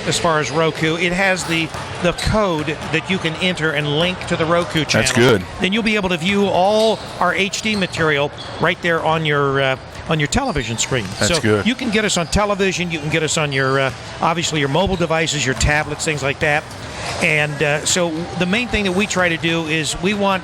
as far as Roku. It has the code that you can enter and link to the Roku channel. That's good. Then you'll be able to view all our HD material right there on your television screen. That's good. You can get us on television. You can get us on your obviously your mobile devices, your tablets, things like that. And so the main thing that we try to do is we want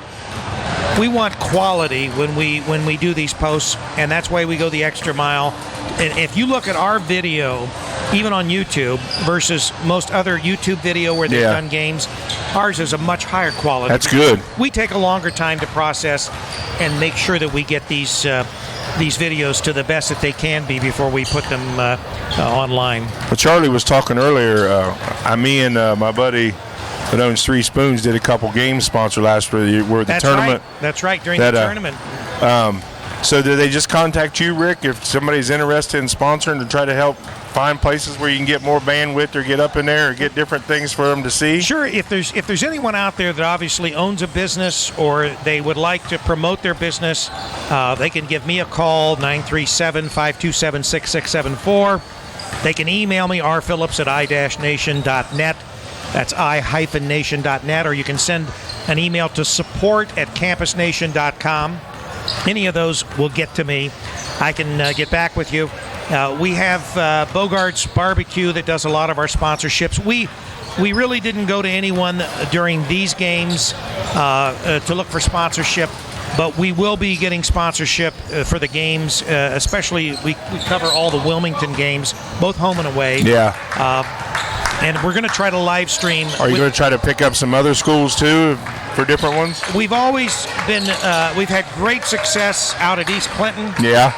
quality when we do these posts, and that's why we go the extra mile. And if you look at our video, even on YouTube, versus most other YouTube video where they've done games, ours is a much higher quality. That's good. We take a longer time to process and make sure that we get these videos to the best that they can be before we put them online. Well, Charlie was talking earlier. Me and my buddy that owns Three Spoons did a couple games sponsored last year. That's tournament. Right. That's right, during the tournament. So do they just contact you, Rick, if somebody's interested in sponsoring to try to help find places where you can get more bandwidth or get up in there or get different things for them to see? Sure. If there's anyone out there that obviously owns a business or they would like to promote their business, they can give me a call, 937-527-6674. They can email me, rphillips@i-nation.net. That's i-nation.net, or you can send an email to support@campusnation.com. Any of those will get to me. I can get back with you. We have Bogart's Barbecue that does a lot of our sponsorships. We really didn't go to anyone during these games to look for sponsorship, but we will be getting sponsorship for the games, especially we cover all the Wilmington games, both home and away. Yeah. And we're going to try to live stream. Are you going to try to pick up some other schools too for different ones? We've always been, we've had great success out at East Clinton. Yeah.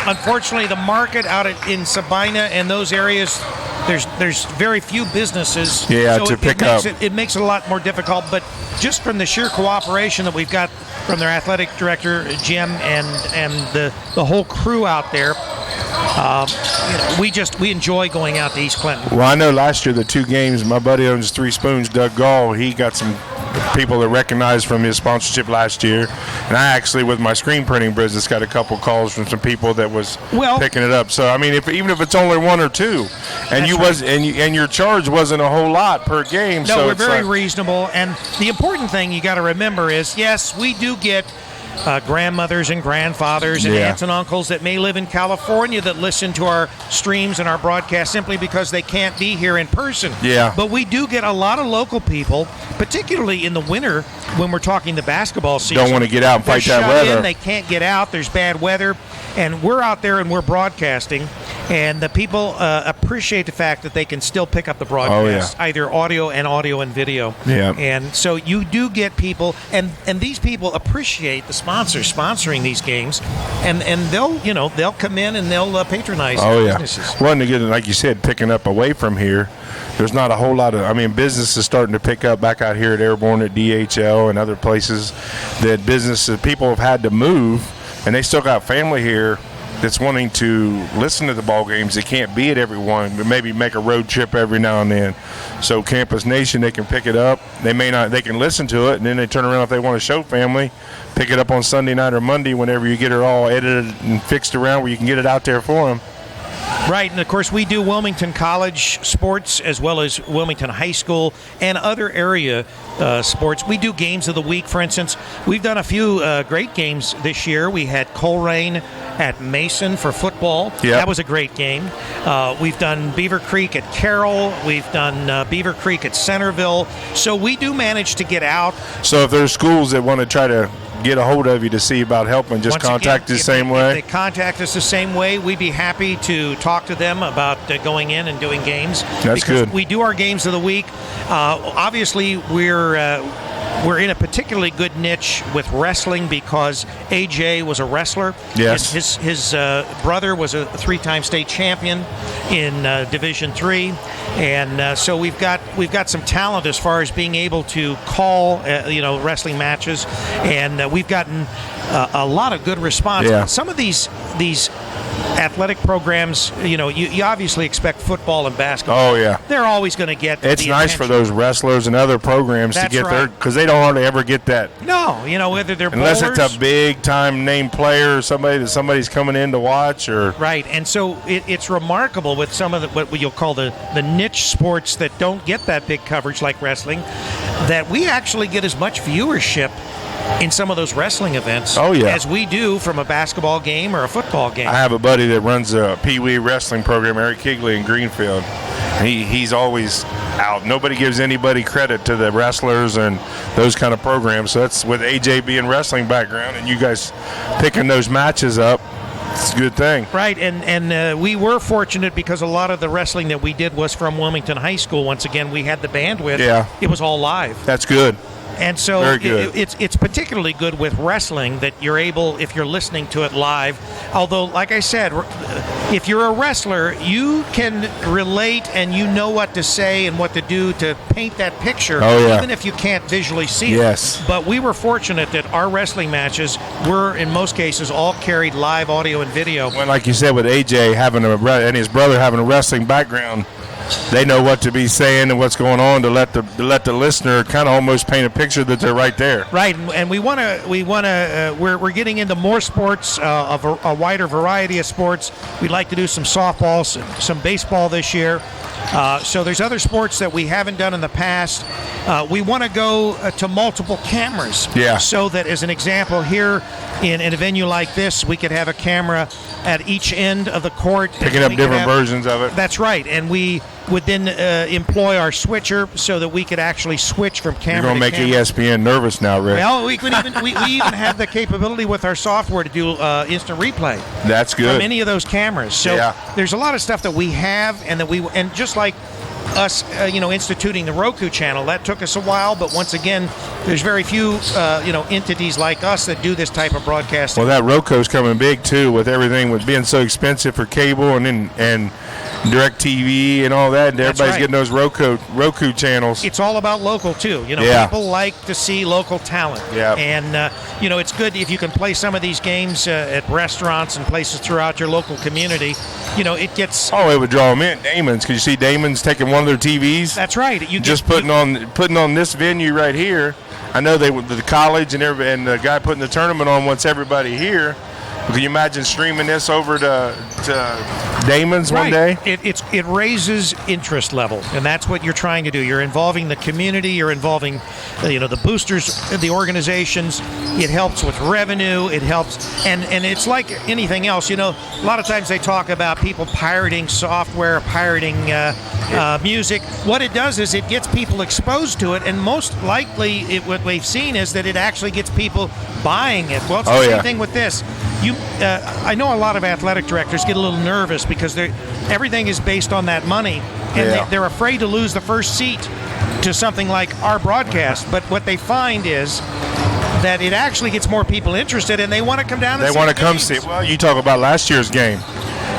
Unfortunately, the market out in Sabina and those areas, there's very few businesses. Yeah, so to pick up. It makes it a lot more difficult. But just from the sheer cooperation that we've got from their athletic director, Jim, and the whole crew out there, we enjoy going out to East Clinton. Well, I know last year the two games, my buddy owns Three Spoons, Doug Gall, he got some people that recognized from his sponsorship last year, and I actually, with my screen printing business, got a couple calls from some people that was picking it up. So I mean, even if it's only one or two, and your charge wasn't a whole lot per game. No, so we're very reasonable. And the important thing you got to remember is, yes, we do get grandmothers and grandfathers and aunts and uncles that may live in California that listen to our streams and our broadcasts simply because they can't be here in person. Yeah. But we do get a lot of local people, particularly in the winter when we're talking the basketball season. Don't want to get out and fight that weather. They can't get out. There's bad weather. And we're out there and we're broadcasting, and the people appreciate the fact that they can still pick up the broadcast, either audio and video. Yeah. And so you do get people, and these people appreciate the sponsors sponsoring these games, and they'll come in and they'll patronize businesses. Well, and again, like you said, picking up away from here, there's not a whole lot of, business is starting to pick up back out here at Airborne, at DHL, and other places that people have had to move. And they still got family here that's wanting to listen to the ball games. They can't be at every one, but maybe make a road trip every now and then. So Campus Nation, they can pick it up. They can listen to it, and then they turn around if they want to show family, pick it up on Sunday night or Monday whenever you get it all edited and fixed around where you can get it out there for them. Right, and of course we do Wilmington College sports as well as Wilmington High School and other area sports. We do games of the week, for instance. We've done a few great games this year. We had Coleraine at Mason for football. Yep. That was a great game. We've done Beaver Creek at Carroll. We've done Beaver Creek at Centerville. So we do manage to get out. So if there's schools that want to try to get a hold of you to see about helping, just contact us the same way. If they contact us the same way, we'd be happy to talk to them about going in and doing games. That's good. We do our games of the week. Obviously, we're in a particularly good niche with wrestling because AJ was a wrestler. Yes. His brother was a 3-time state champion in Division III, and so we've got some talent as far as being able to call wrestling matches, and we've gotten a lot of good response. Yeah. Some of these athletic programs, you obviously expect football and basketball. Oh, yeah. They're always going to get It's the nice attention. for those wrestlers and other programs That's to get right. because they don't hardly ever get that. No, whether they're Unless bowlers, it's a big-time name player or somebody's coming in to watch. Right, and so it's remarkable with some of what you'll call the niche sports that don't get that big coverage like wrestling, that we actually get as much viewership in some of those wrestling events as we do from a basketball game or a football game. I have a buddy that runs a Pee Wee wrestling program, Eric Kigley in Greenfield. He's always out. Nobody gives anybody credit to the wrestlers and those kind of programs. So that's with AJ being wrestling background and you guys picking those matches up. It's a good thing. Right, and we were fortunate because a lot of the wrestling that we did was from Wilmington High School. Once again, we had the bandwidth. Yeah. It was all live. That's good. And so Very good. it's particularly good with wrestling that you're able, if you're listening to it live, although, like I said, if you're a wrestler, you can relate and you know what to say and what to do to paint that picture, even if you can't visually see it. But we were fortunate that our wrestling matches were, in most cases, all carried live audio and video. Well, like you said, with AJ and his brother having a wrestling background, they know what to be saying and what's going on to let the listener kind of almost paint a picture that they're right there. Right, and we're getting into more sports, a wider variety of sports. We'd like to do some softball, some baseball this year. So there's other sports that we haven't done in the past. We want to go to multiple cameras. Yeah. So that, as an example, here in a venue like this, we could have a camera at each end of the court. Picking up different versions of it. That's right. And we would then employ our switcher so that we could actually switch from camera to camera. You're going to make ESPN nervous now, Rick. Well, we even have the capability with our software to do instant replay. That's good. From any of those cameras. So there's a lot of stuff that we have and just like us, instituting the Roku channel, that took us a while, but once again, there's very few, entities like us that do this type of broadcasting. Well, that Roku's coming big too, with everything with being so expensive for cable and DirecTV and all that. And everybody's getting those Roku channels. It's all about local too. People like to see local talent. Yeah. And it's good if you can play some of these games at restaurants and places throughout your local community. It gets. Oh, it would draw them in. Damon's. Could you see Damon's taking one of their TVs? That's right. Putting on this venue right here. I know the college and the guy putting the tournament on wants everybody here. Can you imagine streaming this over to Damon's one day? It raises interest level, and that's what you're trying to do. You're involving the community. You're involving, the boosters, the organizations. It helps with revenue. It helps, and it's like anything else. A lot of times they talk about people pirating software, pirating music. What it does is it gets people exposed to it, and most likely, what we've seen is that it actually gets people buying it. Well, it's the same thing with this. I know a lot of athletic directors get a little nervous because everything is based on that money, and they're afraid to lose the first seat to something like our broadcast. But what they find is that it actually gets more people interested, and they want to come down and see. They want to come see. Well, you talk about last year's game.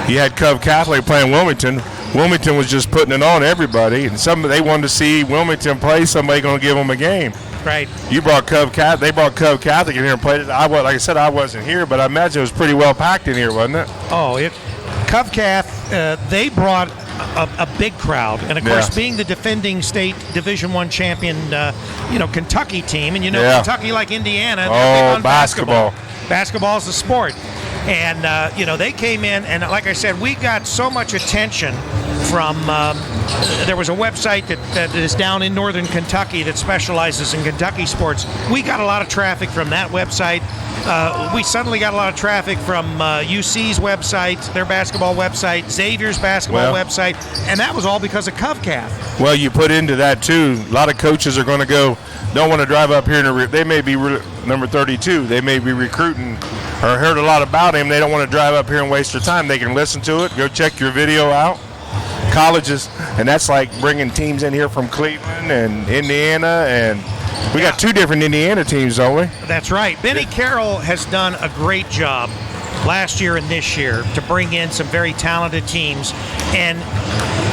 You had Cove Catholic playing Wilmington. Wilmington was just putting it on everybody, and they wanted to see Wilmington play. Somebody going to give them a game. Right. You brought Cove Catholic. They brought Cove Catholic in here and played it. Like I said, I wasn't here, but I imagine it was pretty well packed in here, wasn't it? Oh, Cove Cath, they brought a big crowd, and of course, being the defending state Division I champion, Kentucky team, and Kentucky, like Indiana, they're big on basketball. Basketball's the sport, and they came in, and like I said, we got so much attention from. There was a website that is down in northern Kentucky that specializes in Kentucky sports. We got a lot of traffic from that website. We suddenly got a lot of traffic from UC's website, their basketball website, Xavier's basketball website, and that was all because of Cove Cath. Well, you put into that too. A lot of coaches are going to don't want to drive up here they may be number 32. They may be recruiting or heard a lot about him. They don't want to drive up here and waste their time. They can listen to it, go check your video out. Colleges, and that's like bringing teams in here from Cleveland and Indiana, and we got two different Indiana teams, don't we? That's right. Benny Carroll has done a great job last year and this year to bring in some very talented teams, and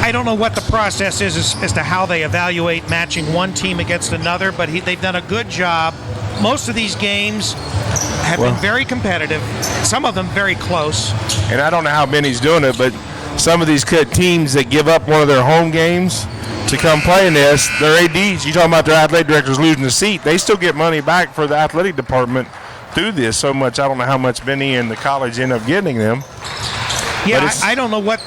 I don't know what the process is as to how they evaluate matching one team against another, but they've done a good job. Most of these games, have been very competitive. Some of them very close. And I don't know how Benny's doing it, but some of these teams that give up one of their home games to come play in this, their ADs, you talking about their athletic directors losing the seat, they still get money back for the athletic department through this so much. I don't know how much Benny and the college end up getting them. Yeah, I don't know what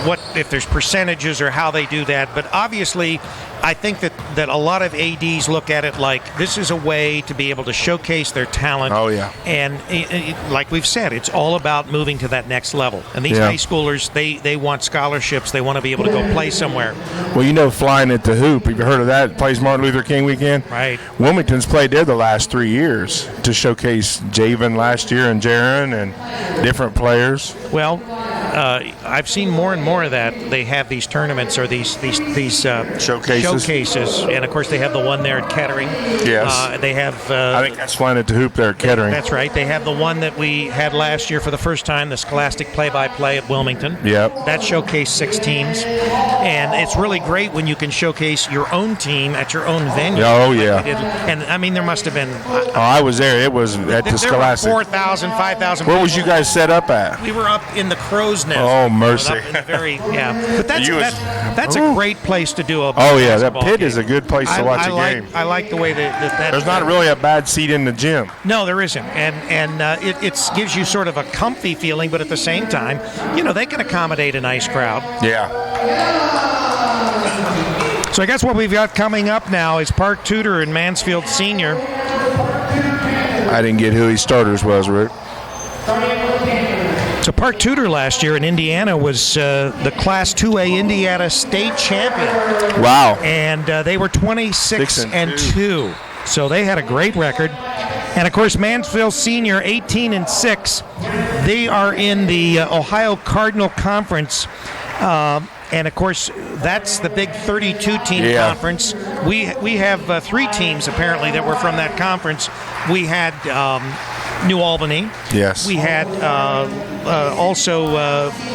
what if there's percentages or how they do that, but obviously I think that a lot of ADs look at it like this is a way to be able to showcase their talent. Oh, yeah. And like we've said, it's all about moving to that next level. And these high schoolers, they want scholarships. They want to be able to go play somewhere. Well, flying at the hoop, have you heard of that? Plays Martin Luther King weekend. Right. Wilmington's played there the last 3 years to showcase Javen last year and Jaron and different players. Well, I've seen more and more of that. They have these tournaments or these showcases, and of course they have the one there at Kettering. Yes. They have. I think that's flying at the hoop there at Kettering. That's right. They have the one that we had last year for the first time, the Scholastic Play-by-Play at Wilmington. Yep. That showcased 6 teams, and it's really great when you can showcase your own team at your own venue. Oh yeah. And I mean, there must have been. I was there. It was at the Scholastic. There were 4,000, 5,000. Where was you guys set up at? We were up in the Crow's Nest. Oh mercy. Up in the but that's a great place to do a. Oh yeah, that pit game. Is a good place to watch a game. I like the way that. There's not really a bad seat in the gym. No, there isn't, and it gives you sort of a comfy feeling, but at the same time, they can accommodate a nice crowd. Yeah. So I guess what we've got coming up now is Park Tudor and Mansfield Senior. I didn't get who his starters was, Rick. So Park Tudor last year in Indiana was the Class 2A Indiana state champion. Wow. And they were 26-2. So they had a great record. And, of course, Mansfield Senior, 18-6. They are in the Ohio Cardinal Conference. And, of course, that's the big 32-team conference. We have 3 teams, apparently, that were from that conference. We had New Albany. Yes. We had also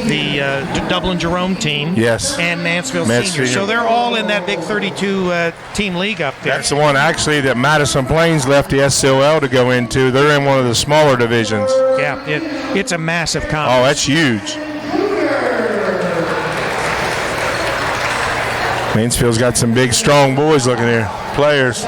the Dublin Jerome team. Yes. And Mansfield Senior. So they're all in that big 32-team league up there. That's the one, actually, that Madison Plains left the SCOL to go into. They're in one of the smaller divisions. Yeah, it's a massive conference. Oh, that's huge. Mansfield's got some big, strong boys looking here. Players.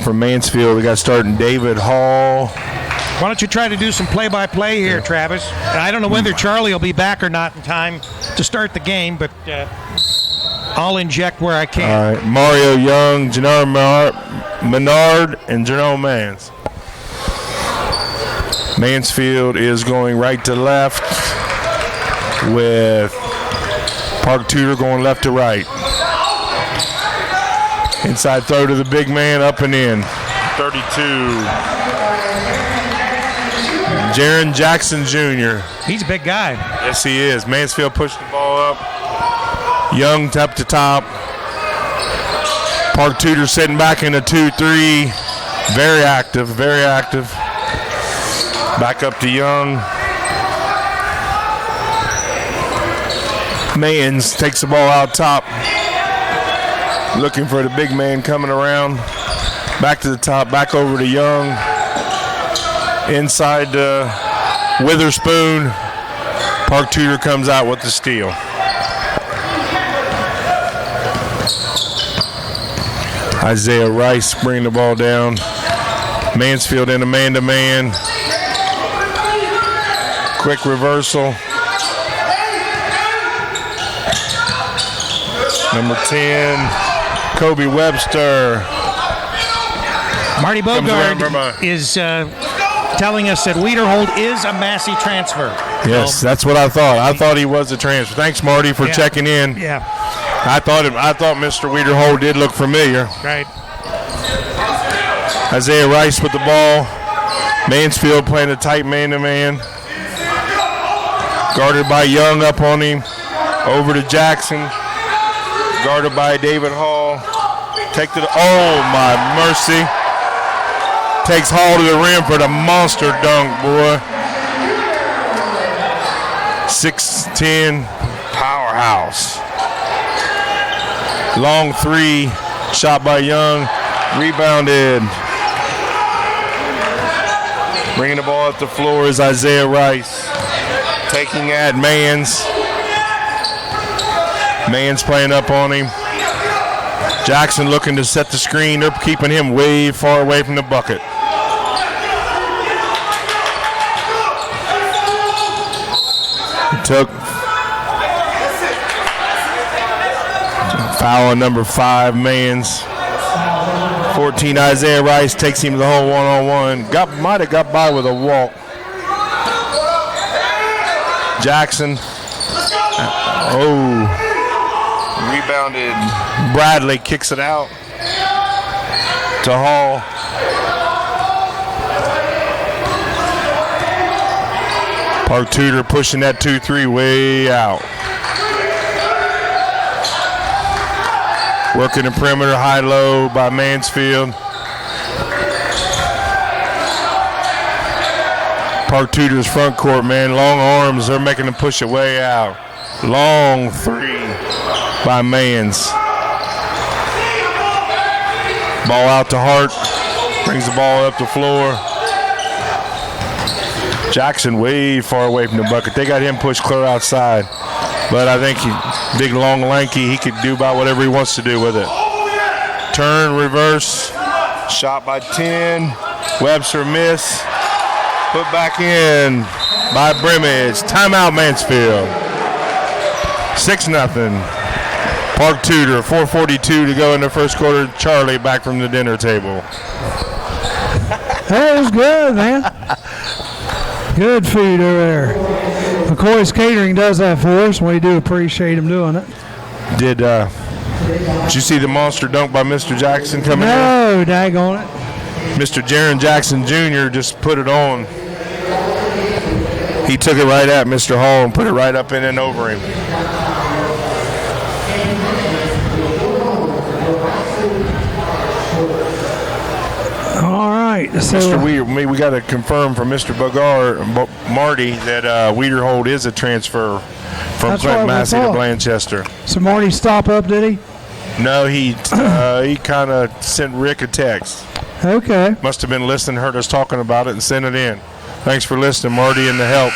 From Mansfield, we got starting David Hall. Why don't you try to do some play-by-play here, Travis? I don't know whether Charlie will be back or not in time to start the game, but I'll inject where I can. All right. Mario Young, Jannar Menard, and Jerome Mans. Mansfield is going right to left with Park Tudor going left to right. Inside throw to the big man, up and in. 32. Jaron Jackson Jr. He's a big guy. Yes, he is. Mansfield pushed the ball up. Young up to top. Park Tudor sitting back in a 2-3. Very active, very active. Back up to Young. Mayans takes the ball out top. Looking for the big man coming around. Back to the top, back over to Young. Inside Witherspoon. Park Tudor comes out with the steal. Isaiah Rice bringing the ball down. Mansfield in a man-to-man. Quick reversal. Number 10. Kobe Webster. Marty Bogard is telling us that Wiederhold is a Massey transfer. Yes, that's what I thought. I thought he was a transfer. Thanks, Marty, for checking in. Yeah. I thought Mr. Wiederhold did look familiar. Right. Isaiah Rice with the ball. Mansfield playing a tight man-to-man. Guarded by Young up on him. Over to Jackson. Guarded by David Hall. Oh, my mercy. Takes Hall to the rim for the monster dunk, boy. 6'10", powerhouse. Long three, shot by Young, rebounded. Bringing the ball up the floor is Isaiah Rice. Taking at Mans. Mans playing up on him. Jackson looking to set the screen. They're keeping him way far away from the bucket. Took foul on number 5, Mans. 14, Isaiah Rice takes him to the whole one-on-one. Might have got by with a walk. Jackson. Rebounded. Bradley kicks it out to Hall. Park Tudor pushing that 2-3 way out. Working the perimeter high-low by Mansfield. Park Tudor's front court, man. Long arms. They're making them push it way out. Long three by Mans. Ball out to Hart. Brings the ball up the floor. Jackson way far away from the bucket. They got him pushed clear outside. But I think big, long, lanky, he could do about whatever he wants to do with it. Turn, reverse. Shot by 10. Webster miss. Put back in by Brimage. Timeout, Mansfield. 6-0. Park Tudor, 4:42 to go in the first quarter. Charlie back from the dinner table. That was good, man. Good food over there. McCoy's Catering does that for us. We do appreciate him doing it. Did you see the monster dunk by Mr. Jackson coming in? No, daggone it. Mr. Jaron Jackson Jr. just put it on. He took it right at Mr. Hall and put it right up in and over him. All right. So, Mr. Weeder, we got to confirm from Mr. Marty that Weederhold is a transfer from Clint Massey to Blanchester. So Marty stop up, did he? No, he kind of sent Rick a text. Okay. Must have been listening, heard us talking about it, and sent it in. Thanks for listening, Marty, and the help.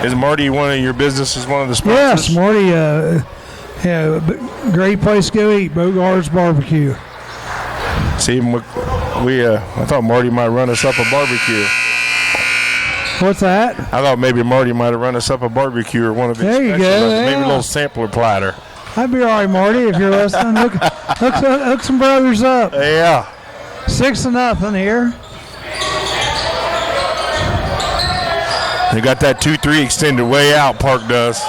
Is Marty one of your businesses, one of the sponsors? Yes, Marty. Great place to go eat, Bogart's Barbecue. See, I thought Marty might run us up a barbecue. What's that? I thought maybe Marty might have run us up a barbecue or one of his there you specials. go. Maybe a little sampler platter. I'd be all right, Marty, if you're listening. Hook some brothers up. Yeah. 6-0 here. They got that 2-3 extended way out, Park does.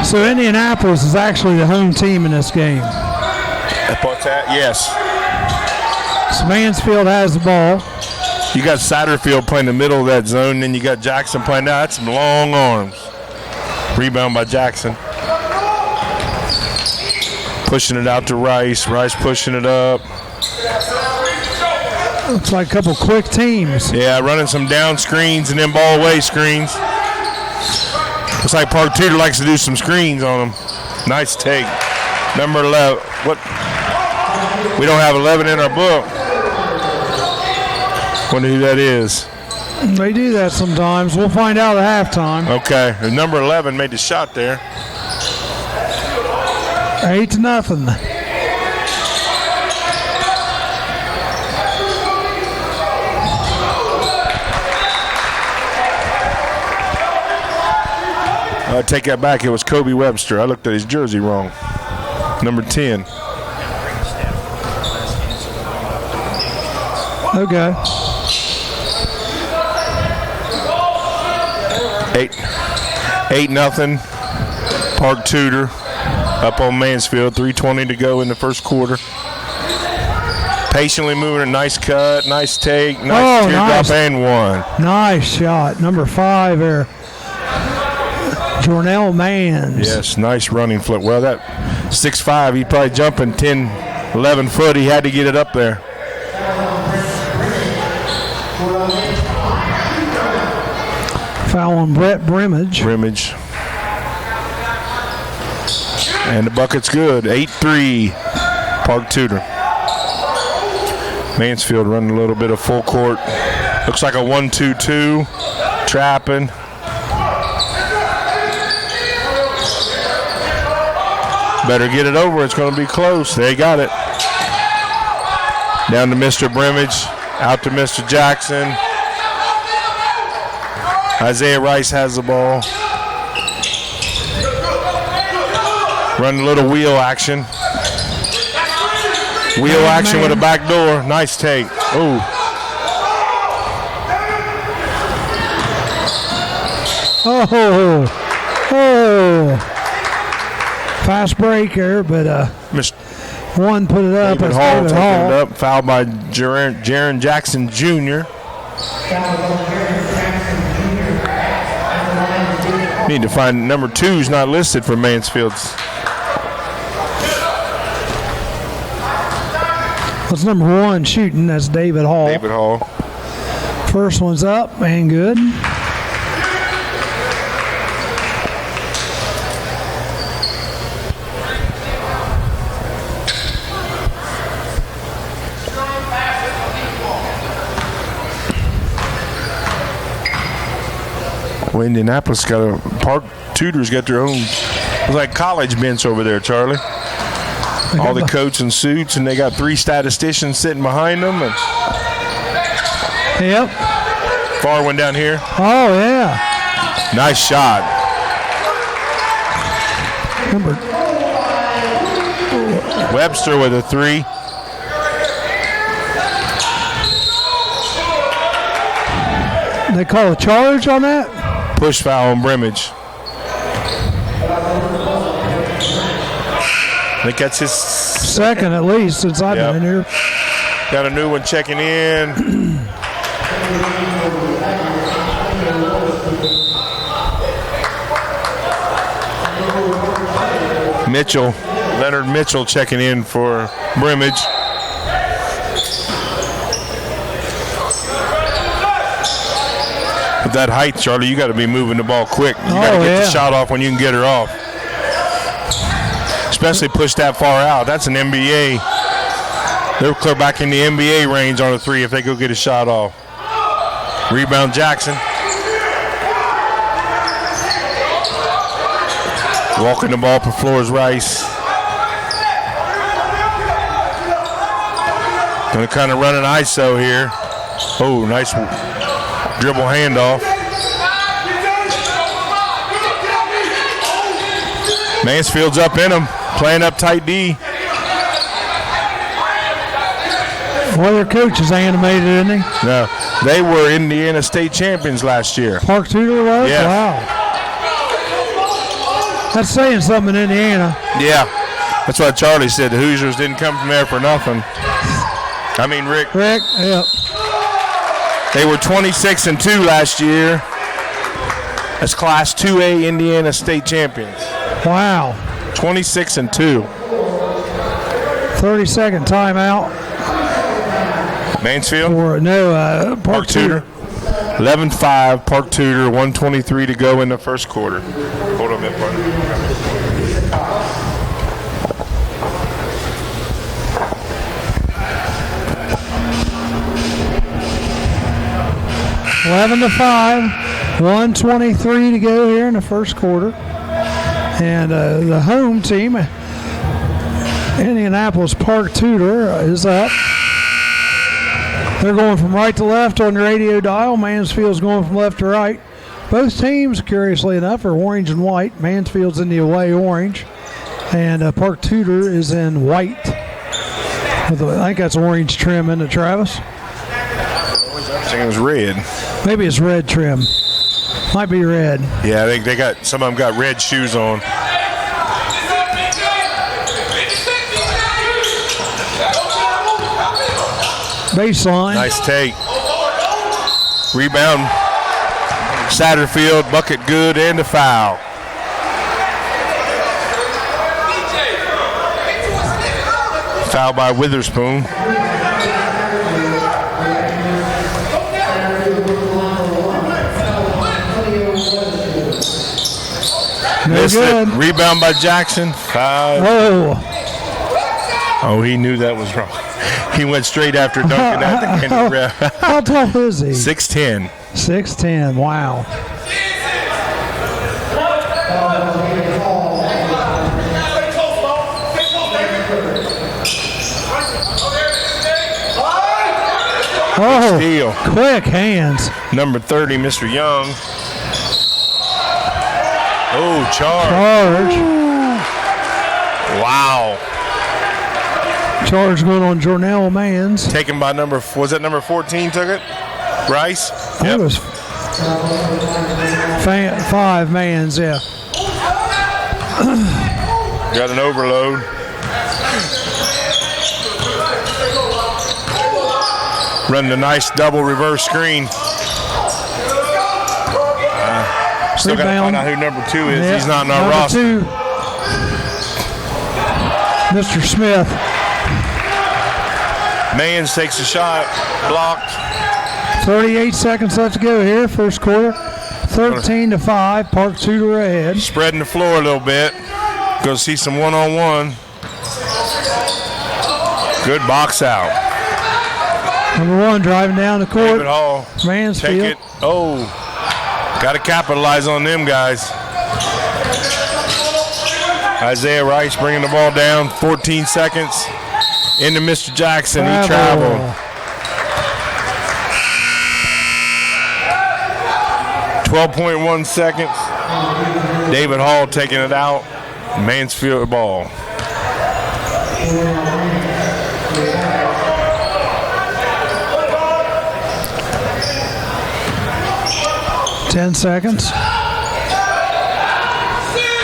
So Indianapolis is actually the home team in this game. What's that? Yes. So Mansfield has the ball. You got Satterfield playing the middle of that zone, then you got Jackson playing that. That's some long arms. Rebound by Jackson. Pushing it out to Rice. Rice pushing it up. Looks like a couple quick teams. Yeah, running some down screens and then ball away screens. Looks like Park Tudor likes to do some screens on them. Nice take. Number 11. What? We don't have 11 in our book. Wonder who that is. They do that sometimes. We'll find out at halftime. Okay. Number 11 made the shot there. 8-0. I take that back. It was Kobe Webster. I looked at his jersey wrong. Number 10. Okay. 8-0. Park Tudor up on Mansfield. 3:20 to go in the first quarter. Patiently moving a nice cut, nice take, nice teardrop, and one. Nice shot. Number 5 there. Jornell Mans. Yes, nice running flip. Well, 6'5", he's probably jumping 10, 11 foot. He had to get it up there. Foul on Brett Brimage. And the bucket's good. 8-3, Park Tudor. Mansfield running a little bit of full court. Looks like a 1-2-2. Trapping. Better get it over. It's going to be close. They got it. Down to Mr. Brimage. Out to Mr. Jackson. Isaiah Rice has the ball. Running a little wheel action. Wheel action with a back door. Nice take. Ooh. Oh. Fast break here, but one put it up. David Hall taking it up. Fouled by Jaron Jackson Jr. Need to find number 2's not listed for Mansfield's. What's number 1 shooting? That's David Hall. David Hall. First one's up and good. Well, Indianapolis Park Tudor's got their own, it's like college bench over there, Charlie. All the coats and suits, and they got 3 statisticians sitting behind them. And yep. Far one down here. Oh, yeah. Nice shot. Webster with a 3. They call a charge on that? Push foul on Brimage. I think that's his second at least since I've been in here. Got a new one checking in. Leonard Mitchell checking in for Brimage. With that height, Charlie, you got to be moving the ball quick. You got to get the shot off when you can get her off. Especially push that far out. That's an NBA. They're clear back in the NBA range on a 3 if they go get a shot off. Rebound Jackson. Walking the ball up the floor is Rice. Going to kind of run an ISO here. Oh, nice dribble handoff. Mansfield's up in them, playing up tight D. Well, their coach is animated, isn't he? No, they were Indiana State champions last year. Park Tudor was? Yeah. Wow. That's saying something in Indiana. Yeah, that's what Charlie said. The Hoosiers didn't come from there for nothing. I mean, Rick, yep. They were 26-2 last year as Class 2A Indiana State champions. Wow. 26-2. 30-second timeout. Mansfield? Park Tudor. 11-5, Park Tudor, 1:23 to go in the first quarter. Hold on a minute, partner. 11-5, 1:23 to go here in the first quarter. And the home team, Indianapolis Park Tudor, is up. They're going from right to left on the radio dial. Mansfield's going from left to right. Both teams, curiously enough, are orange and white. Mansfield's in the away orange, and Park Tudor is in white. I think that's orange trim, isn't it, Travis? I think it was red. Maybe it's red trim. Might be red. Yeah, I think some of them got red shoes on. Baseline. Nice take. Rebound. Satterfield, bucket good, and a foul. Foul by Witherspoon. Missed it. Rebound by Jackson. 5. Oh, he knew that was wrong. He went straight after dunking at the candy ref. How tall is he? 6'10". 6'10". Wow. Oh, steal. Quick hands. Number 30, Mr. Young. Oh, Charge. Wow. Charge going on Jornell Mans. Taken by number 14 took it? Rice? I think it was 5 Mans, yeah. Got an overload. Running a nice double reverse screen. Still got to find out who number 2 is. Yeah. He's not in our roster. Number 2, Mr. Smith. Mans takes a shot. Blocked. 38 seconds left to go here, first quarter. 13-5. Park Tudor ahead. Spreading the floor a little bit. Go see some one-on-one. Good box out. Number 1 driving down the court. David Hall. Mansfield. Take it. Oh. Got to capitalize on them guys. Isaiah Rice bringing the ball down. 14 seconds. Into Mr. Jackson. He traveled. .1 seconds. David Hall taking it out. Mansfield ball. Ten seconds.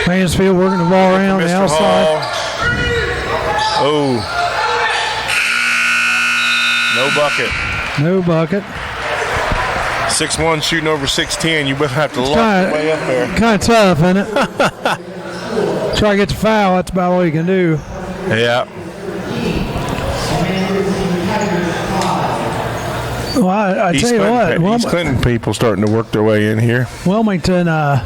Mansfield working the ball around the outside. Hall. Oh. No bucket. No bucket. 6'1", shooting over 6'10". You will have to lock your way up there. Kind of tough, isn't it? Try to get the foul. That's about all you can do. Yeah. Well, I tell you what. East Clinton people starting to work their way in here. Wilmington, I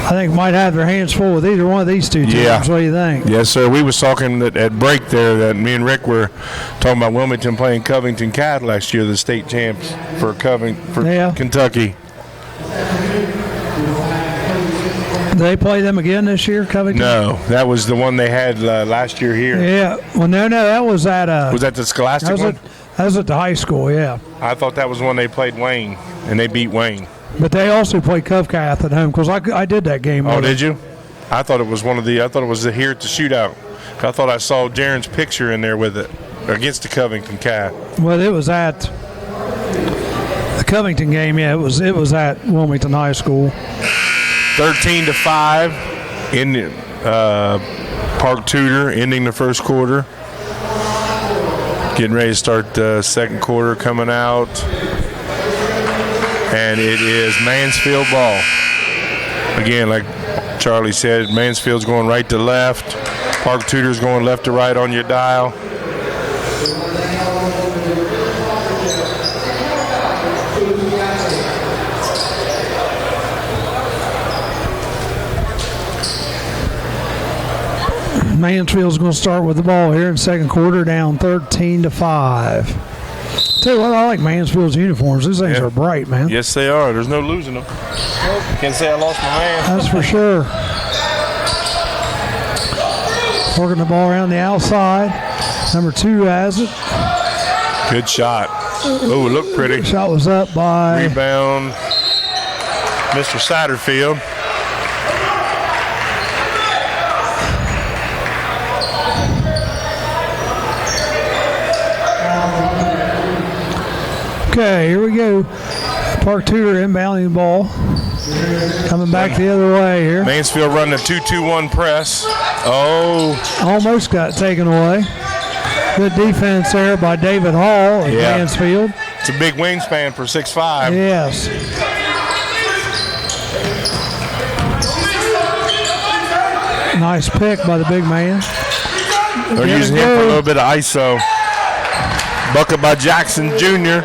think, might have their hands full with either one of these two teams. Yeah. What do you think? Yes, sir. We was talking at break there that me and Rick were talking about Wilmington playing Covington Cat last year, the state champs for Kentucky. They play them again this year, Covington? No, that was the one they had last year here. Yeah. Well, no, that was at was that the Scholastic one? That was at the high school, yeah. I thought that was when they played Wayne, and they beat Wayne. But they also played Covcath at home because I did that game. Oh, did you? I thought it was here at the shootout. I thought I saw Jaron's picture in there with it against the Covington Cat. Well, it was at the Covington game. Yeah, it was at Wilmington High School. 13-5 in Park Tudor, ending the first quarter. Getting ready to start the second quarter coming out. And it is Mansfield ball. Again, like Charlie said, Mansfield's going right to left. Park Tudor's going left to right on your dial. Mansfield's going to start with the ball here in second quarter, down 13-5. Tell you what, I like Mansfield's uniforms. These things are bright, man. Yes, they are. There's no losing them. Can't say I lost my man. That's for sure. Working the ball around the outside. Number 2 has it. Good shot. Oh, it looked pretty. Shot was up by... Rebound, Mr. Satterfield. Okay, here we go. Park Tudor inbounding the ball. Coming back the other way here. Mansfield running a 2-2-1 press. Oh. Almost got taken away. Good defense there by David Hall of Mansfield. It's a big wingspan for 6'5". Yes. Nice pick by the big man. They're using him for a little bit of ISO. Bucket by Jackson Jr.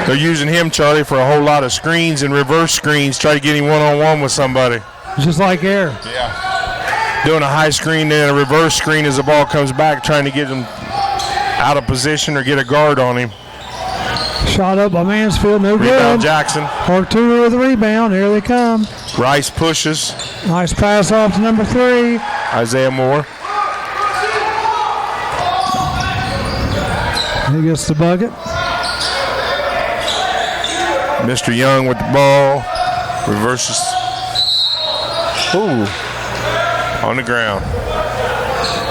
They're using him, Charlie, for a whole lot of screens and reverse screens. Try to get him one-on-one with somebody. Just like air. Yeah. Doing a high screen and a reverse screen as the ball comes back, trying to get him out of position or get a guard on him. Shot up by Mansfield, no Rebound good. Jackson. Park Tudor with the rebound. Here they come. Rice pushes. Nice pass off to number 3. Isaiah Moore. He gets the bucket. Mr. Young with the ball. Reverses. Ooh. On the ground.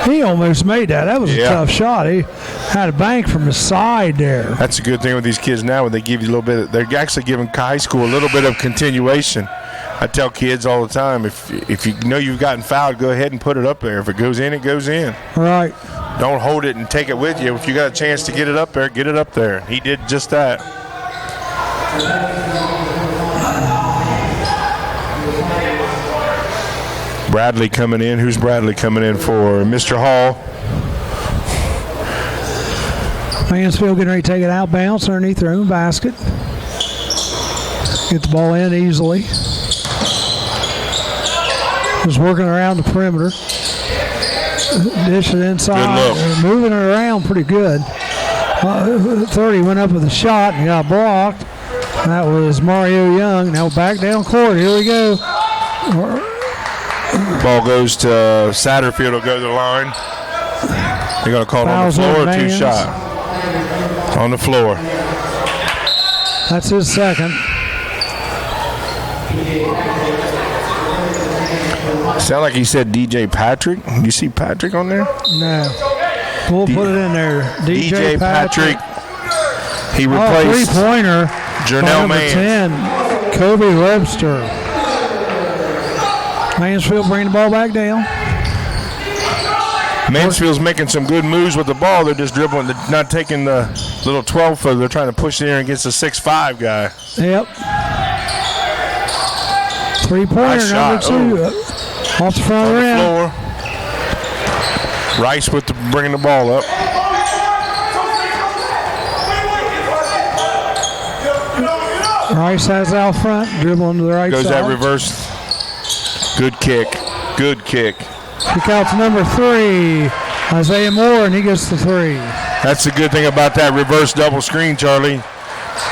He almost made that. That was a tough shot. He had a bank from the side there. That's a good thing with these kids now when they give you a little bit. They're actually giving high school a little bit of continuation. I tell kids all the time, if you know you've gotten fouled, go ahead and put it up there. If it goes in, it goes in. Right. Don't hold it and take it with you. If you got a chance to get it up there, get it up there. He did just that. Bradley coming in. Who's Bradley coming in for? Mr. Hall. Mansfield getting ready to take it out, bounce underneath their own basket. Get the ball in easily. Just working around the perimeter. Dish it inside. Moving it around pretty good. 30 went up with a shot and got blocked. That was Mario Young. Now back down court. Here we go. Ball goes to Satterfield. Will go to the line. They're going to call it on the floor. 2 shot. On the floor. That's his second. Sound like he said DJ Patrick. You see Patrick on there? No. We'll put it in there. DJ Patrick. He replaced three-pointer. Jernell number 10, Kobe Webster. Mansfield bringing the ball back down. Mansfield's making some good moves with the ball. They're just dribbling. They're not taking the little 12-footer. They're trying to push it in against a 6'5" guy. Yep. Three-pointer, nice number 2. Off the front of the rim. Rice with bringing the ball up. Rice has out front, dribbling to the right side. Goes that reverse. Good kick. Good kick. Kick out to number 3, Isaiah Moore, and he gets the 3. That's the good thing about that reverse double screen, Charlie.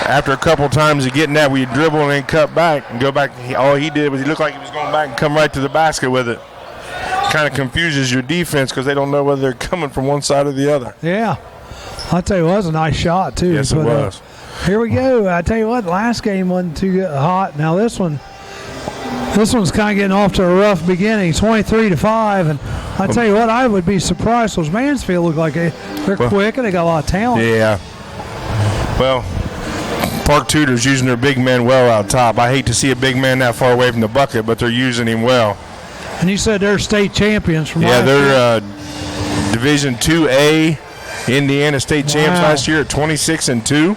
After a couple times of getting that, where you dribble and then cut back and go back, all he did was he looked like he was going back and come right to the basket with it. Kind of confuses your defense because they don't know whether they're coming from one side or the other. Yeah. I'll tell you, it was a nice shot, too. Yes, it was. Here we go. I tell you what, last game wasn't too hot. Now this one's kind of getting off to a rough beginning, 23-5. And I tell you what, I would be surprised. Those Mansfield look like they're quick and they got a lot of talent. Yeah. Well, Park Tudor's using their big man well out top. I hate to see a big man that far away from the bucket, but they're using him well. And you said they're state champions from last year. Yeah, they're Division 2A Indiana state champs last year at 26-2.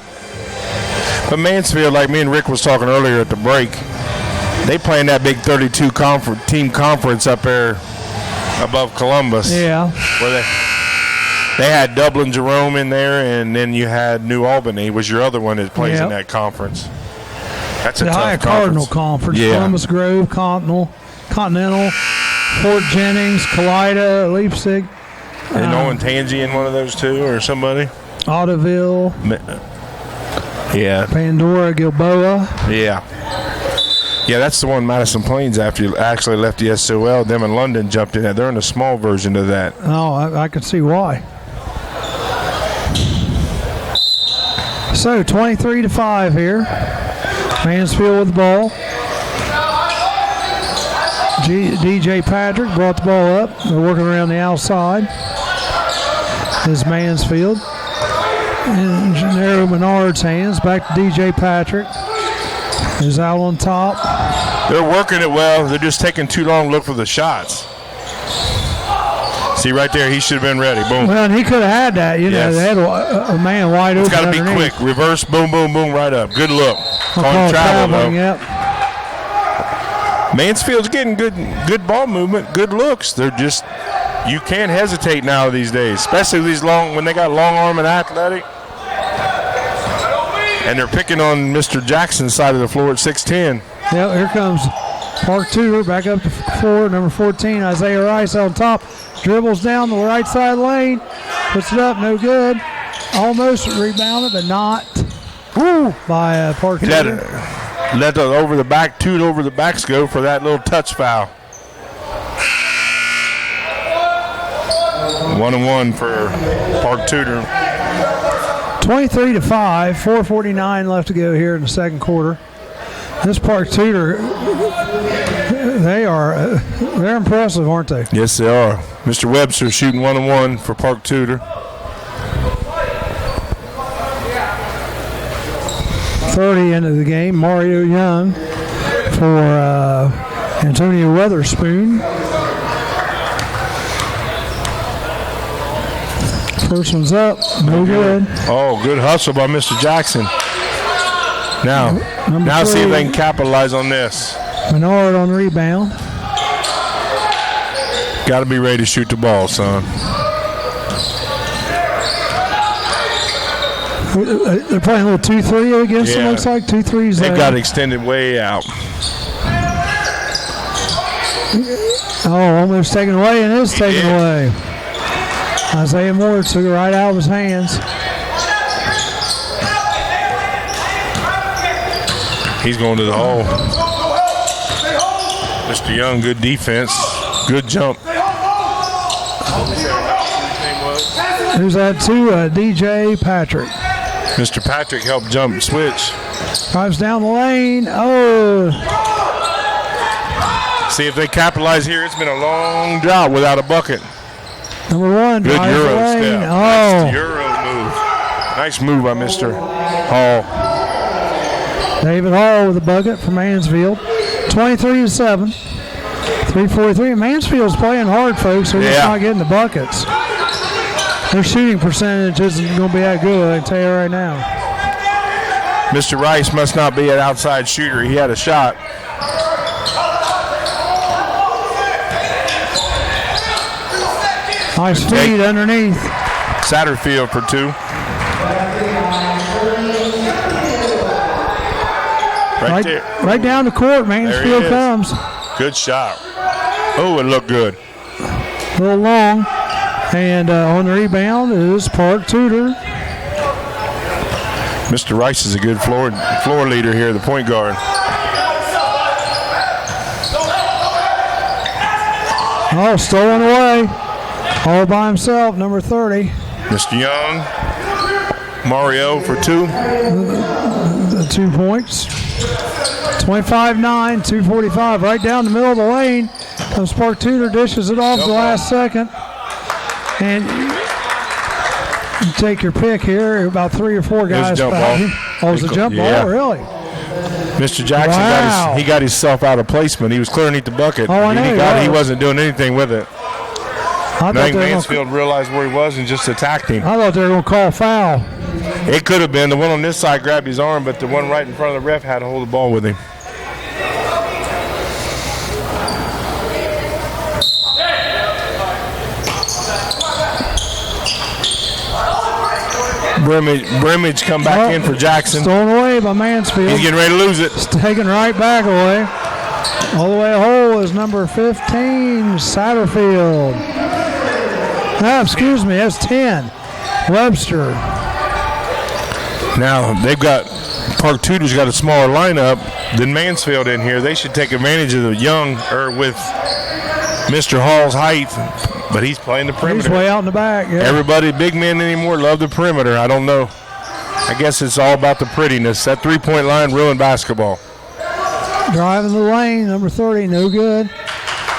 But Mansfield, like me and Rick was talking earlier at the break, they play in that big 32 team conference up there above Columbus. Yeah. Where they had Dublin Jerome in there, and then you had New Albany was your other one that plays in that conference. That's a tough High Cardinal Conference. Yeah. Columbus Grove, Continental, Fort Jennings, Kalida, Leipzig. And Owen Tansey in one of those two or somebody. Ottoville. Yeah. Pandora, Gilboa. Yeah. Yeah, that's the one Madison Plains after you actually left the SOL. Them in London jumped in that. They're in a small version of that. Oh, I can see why. So 23-5 here. Mansfield with the ball. DJ Patrick brought the ball up. They're working around the outside. Is Mansfield. In Gennaro Menard's hands. Back to DJ Patrick. He's out on top. They're working it well. They're just taking too long to look for the shots. See right there, he should have been ready. Boom. Well, and he could have had that. You know, they had a man wide open. It's got to be quick. Reverse, boom, boom, boom, right up. Good look. Call traveling, yep. Mansfield's getting good ball movement, good looks. They're just You can't hesitate now these days, especially these when they got long arm and athletic. And they're picking on Mr. Jackson's side of the floor at 6'10". Yeah, here comes Park Tudor back up to floor, number 14, Isaiah Rice on top. Dribbles down the right side lane. Puts it up, no good. Almost rebounded, but not by Park Tudor. Let the over the back, toot over the backs go for that little touch foul. 1-1 for Park Tudor. 23-5, 4:49 left to go here in the second quarter. This Park Tudor, they're impressive, aren't they? Yes, they are. Mr. Webster shooting 1-1 for Park Tudor. 30 into the game. Mario Young for Antonio Weatherspoon. First one's up, no good. Oh, good hustle by Mr. Jackson. Now see if they can capitalize on this. Menard on the rebound. Got to be ready to shoot the ball, son. They're playing a little 2-3 against them, looks like. 2-3s. They've got extended way out. Oh, almost taken away, and is taken away. Isaiah Moore took it right out of his hands. He's going to the hole. Mr. Young, good defense. Good jump. Who's that too? DJ Patrick. Mr. Patrick helped jump and switch. Drives down the lane. Oh. See if they capitalize here. It's been a long drought without a bucket. Number one. Good Euro step. Oh. Nice Euro move. Nice move by Mr. Hall. David Hall with a bucket for Mansfield. 23-7. 3:43. Mansfield's playing hard, folks. They're just not getting the buckets. Their shooting percentage isn't going to be that good, I can tell you right now. Mr. Rice must not be an outside shooter. He had a shot. Nice feed underneath. Satterfield for two. Right there. Right down the court, Mansfield comes. Good shot. Oh, it looked good. A little long. And on the rebound is Park Tudor. Mr. Rice is a good floor leader here, the point guard. Oh, stolen away. All by himself, number 30. Mr. Young. Mario for two. The 2 points. 25-9, 2:45. Right down the middle of the lane comes Park Tudor, dishes it off the last second. And you take your pick here, about 3 or 4 guys back. Oh, it was a jump ball, really? Mr. Jackson got himself out of placement. He was clear underneath the bucket. Oh, I know. He wasn't doing anything with it. I think Mansfield realized where he was and just attacked him. I thought they were going to call foul. It could have been. The one on this side grabbed his arm, but the one right in front of the ref had to hold the ball with him. Brimage come back in for Jackson. Stolen away by Mansfield. He's getting ready to lose it. It's taken right back away. All the way hole is number 15, Satterfield. Excuse me, that's 10. Webster. Now, Park Tudor's got a smaller lineup than Mansfield in here. They should take advantage of the with Mr. Hall's height, but he's playing the perimeter. He's way out in the back, yeah. Everybody, big men anymore, love the perimeter. I don't know. I guess it's all about the prettiness. That three-point line ruined basketball. Driving the lane, number 30, no good.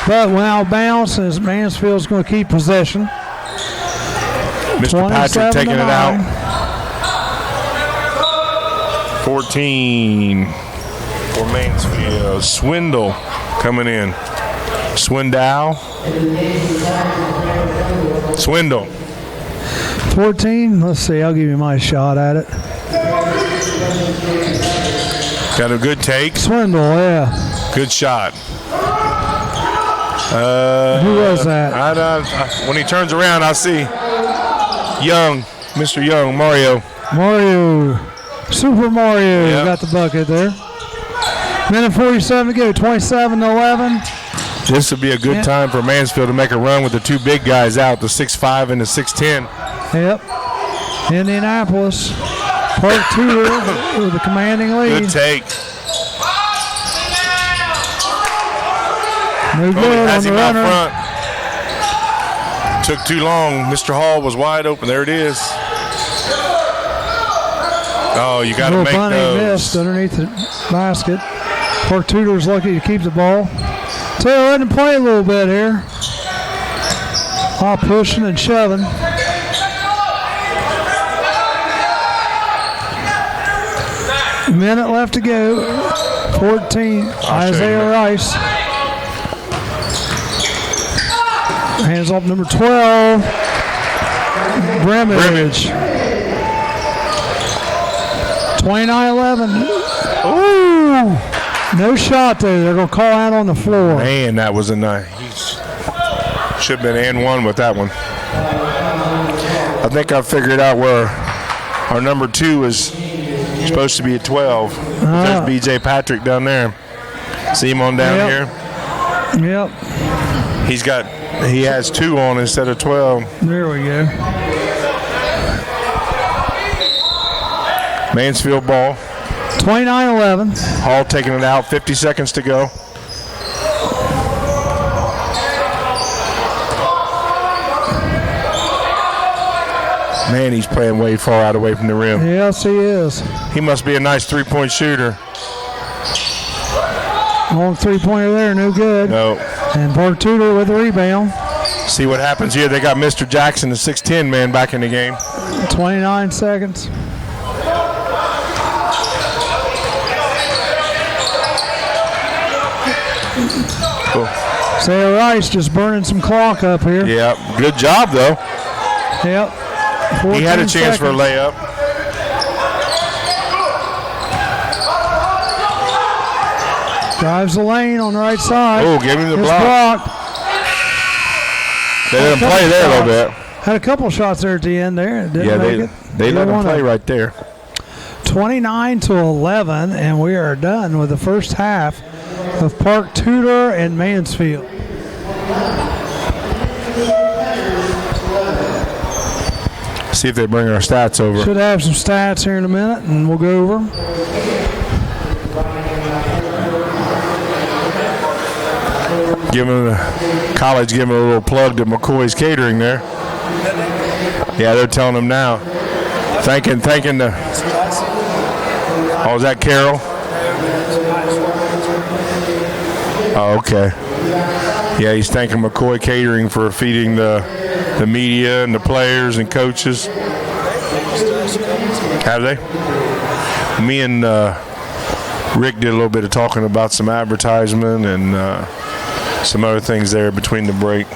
But went out of bounds, as Mansfield's going to keep possession. Mr. Patrick taking it out. 14 for Mansfield. Swindle coming in. Swindle. 14. Let's see. I'll give you my shot at it. Got a good take. Swindle, yeah. Good shot. Who was that? When he turns around, I see Young, Mr. Young, Mario. Mario. Super Mario Yep. got the bucket there. Minute 47 to go, 27-11. This would be a good time for Mansfield to make a run with the two big guys out, the 6'5" and the 6'10". Yep. Indianapolis. Park Tudor with a commanding lead. Good take. No good Has on him the out runner. front. Took too long. Mr. Hall was wide open. There it is. Oh, you got to make bunny those. missed underneath the basket. Park Tudor's lucky to keep the ball. Taylor letting him play a little bit here. All pushing and shoving. Minute left to go. 14. Isaiah Rice. Hands off number 12. Brimage. 29-11. Ooh. No shot there. They're going to call out on the floor. Man, that was a nice. Should have been and one with that one. I think I figured out where our number 2 is supposed to be at 12. There's B.J. Patrick down there. See him on down here? Yep. He has 2 on instead of 12. There we go. Mansfield ball. 29-11. Hall taking it out. 50 seconds to go. Man, he's playing way far out away from the rim. Yes, he is. He must be a nice three-point shooter. Long three-pointer there, no good. No. And Park Tudor with the rebound. See what happens here. They got Mr. Jackson, the 6'10" man, back in the game. 29 seconds. Cool. Isaiah Rice just burning some clock up here. Yeah, good job, though. Yep. He had a chance for a layup. Drives the lane on the right side. Oh, give him the It's block. blocked. They didn't play there a little bit. Had a couple shots there at the end there. Didn't Yeah, make it. they let him play it. right there. 29-11, and we are done with the first half of Park Tudor and Mansfield. See if they bring our stats over. Should have some stats here in a minute, and we'll go over them. Give him a college, give him a little plug to McCoy's Catering there. Yeah, they're telling him now. Thanking the. Oh, is that Carol? Oh, okay. Yeah, he's thanking McCoy Catering for feeding the media and the players and coaches. Have they? Me and Rick did a little bit of talking about some advertisement and some other things there between the break.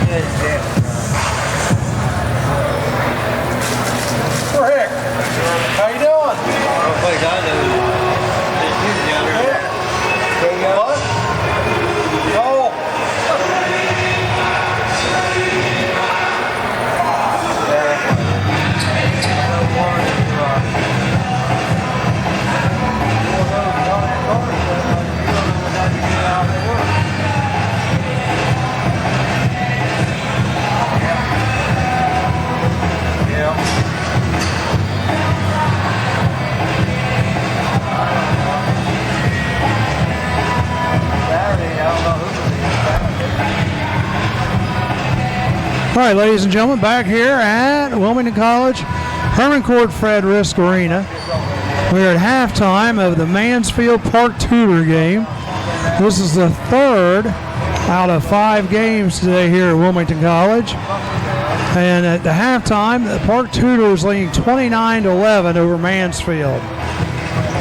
Rick, how you doing? What? Oh. All right, ladies and gentlemen, back here at Wilmington College, Herman Court Fred Risk Arena. We're at halftime of the Mansfield Park Tudor game. This is the third out of 5 games today here at Wilmington College. And at the halftime, the Park Tudor is leading 29-11 over Mansfield.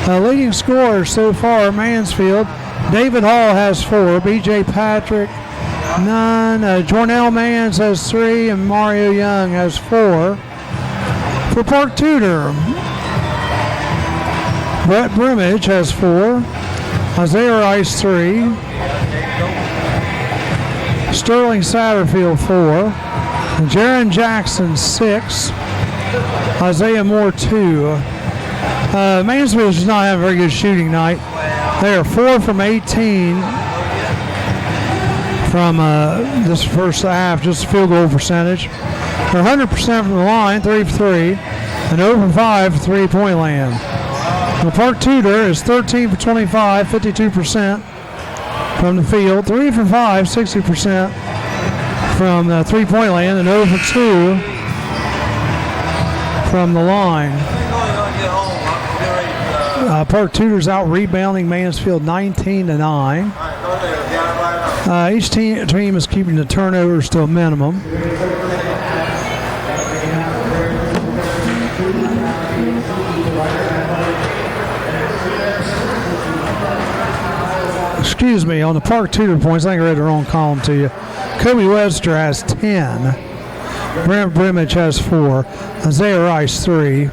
Leading scorers so far, Mansfield, David Hall has 4, B.J. Patrick, none, Jornell Mans has 3, and Mario Young has 4. For Park Tudor, Brett Brimage has 4, Isaiah Rice 3, Sterling Satterfield 4, Jaron Jackson 6, Isaiah Moore 2. Mansfield does not have a very good shooting night. They are 4 from 18 from this first half, just field goal percentage. They're 100% from the line, 3 for 3, and 0 for 5 for three-point land. The Park Tudor is 13 for 25, 52% from the field, 3 for 5, 60% from the three-point land, and 0 for 2 from the line. Park Tudor's out rebounding Mansfield 19-9. Each team is keeping the turnovers to a minimum. Excuse me, on the Park Tudor points, I think I read the wrong column to you. Kobe Webster has 10. Brent Brimage has 4. Isaiah Rice 3.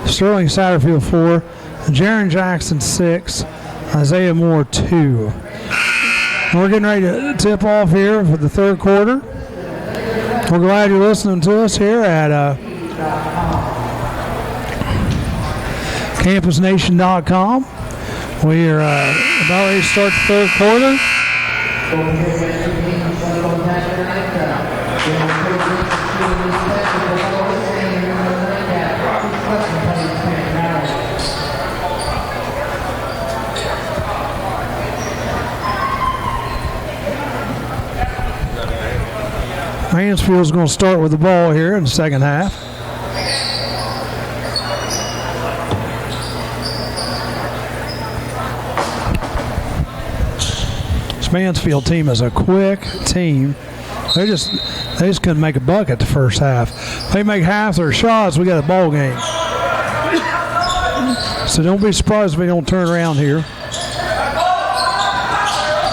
Sterling Satterfield 4. Jaron Jackson 6. Isaiah Moore 2. We're getting ready to tip off here for the third quarter. We're glad you're listening to us here at campusnation.com. We are about ready to start the third quarter. Mansfield's going to start with the ball here in the second half. This Mansfield team is a quick team. They just couldn't make a buck at the first half. If they make half their shots, we got a ball game. So don't be surprised if they don't turn around here.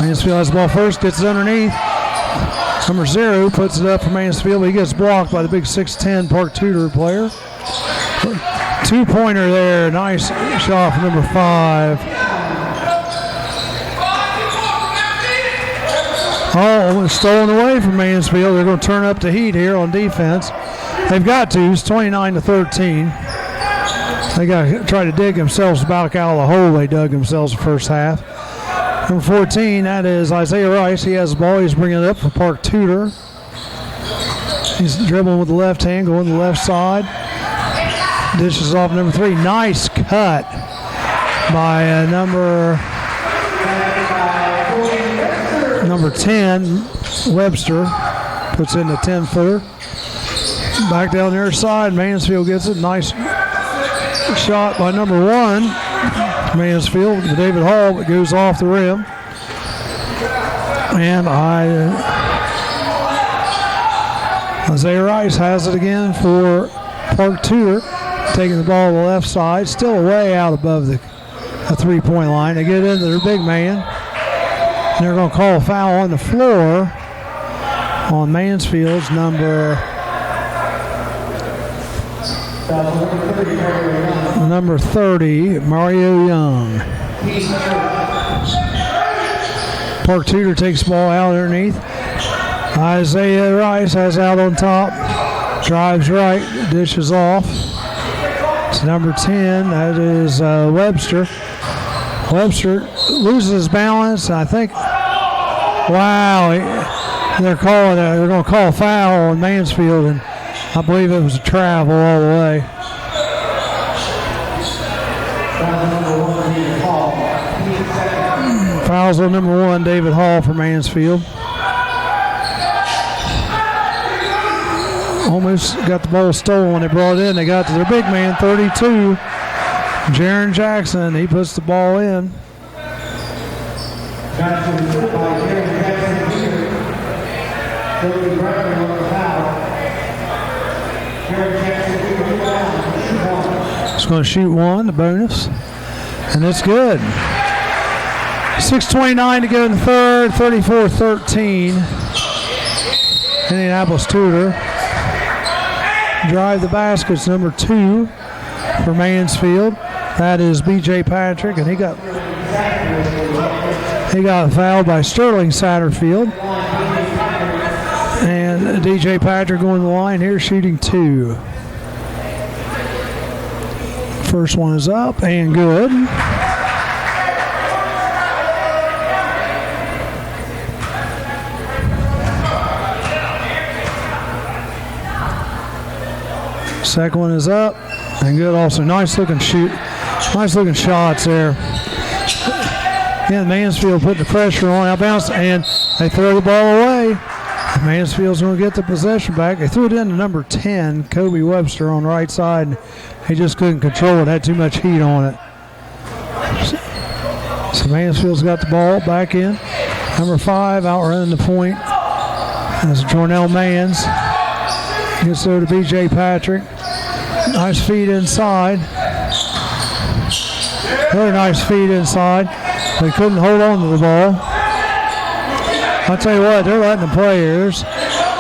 Mansfield has the ball first, gets it underneath. Number 0 puts it up for Mansfield. He gets blocked by the big 6'10 Park Tudor player. 2-pointer there. Nice shot from number 5. Oh, it's stolen away from Mansfield. They're going to turn up the heat here on defense. They've got to. It's 29-13. They got to try to dig themselves back out of the hole they dug themselves the first half. Number 14, that is Isaiah Rice. He has the ball. He's bringing it up for Park Tudor. He's dribbling with the left hand, going to the left side. Dishes off number 3. Nice cut by number 10, Webster. Puts in the 10-footer. Back down the other side, Mansfield gets it. Nice shot by number 1. Mansfield, David Hall, that goes off the rim. And Isaiah Rice has it again for Park Tudor, taking the ball to the left side, still way out above the three-point line. They get into their big man. And they're going to call a foul on the floor on Mansfield's number 30, Mario Young. Park Tudor takes the ball out underneath. Isaiah Rice has out on top. Drives right, dishes off. It's number 10. That is Webster. Webster loses his balance. I think. Wow, they're going to call a foul on Mansfield, and I believe it was a travel all the way. Fouls on number 1, David Hall for Mansfield. Almost got the ball stolen when they brought it in. They got to their big man, 32, Jaron Jackson. He puts the ball in. He's going to shoot one, the bonus, and it's good. 6:29 to go in the third, 34-13. Indianapolis Tudor. Drive the baskets, number 2 for Mansfield. That is B.J. Patrick, and he got fouled by Sterling Satterfield. And D.J. Patrick going to the line here, shooting 2. First one is up and good. Second one is up and good also. Nice looking shots there. Yeah, Mansfield put the pressure on, outbounds, and they throw the ball away. Mansfield's going to get the possession back. They threw it into number 10, Kobe Webster, on the right side. He just couldn't control it, had too much heat on it. So Mansfield's got the ball back in. Number 5 outrunning the point. That's Jornell Mans. Gets there to B.J. Patrick. Nice feed inside. Very nice feed inside. They couldn't hold on to the ball. I'll tell you what, they're letting the players.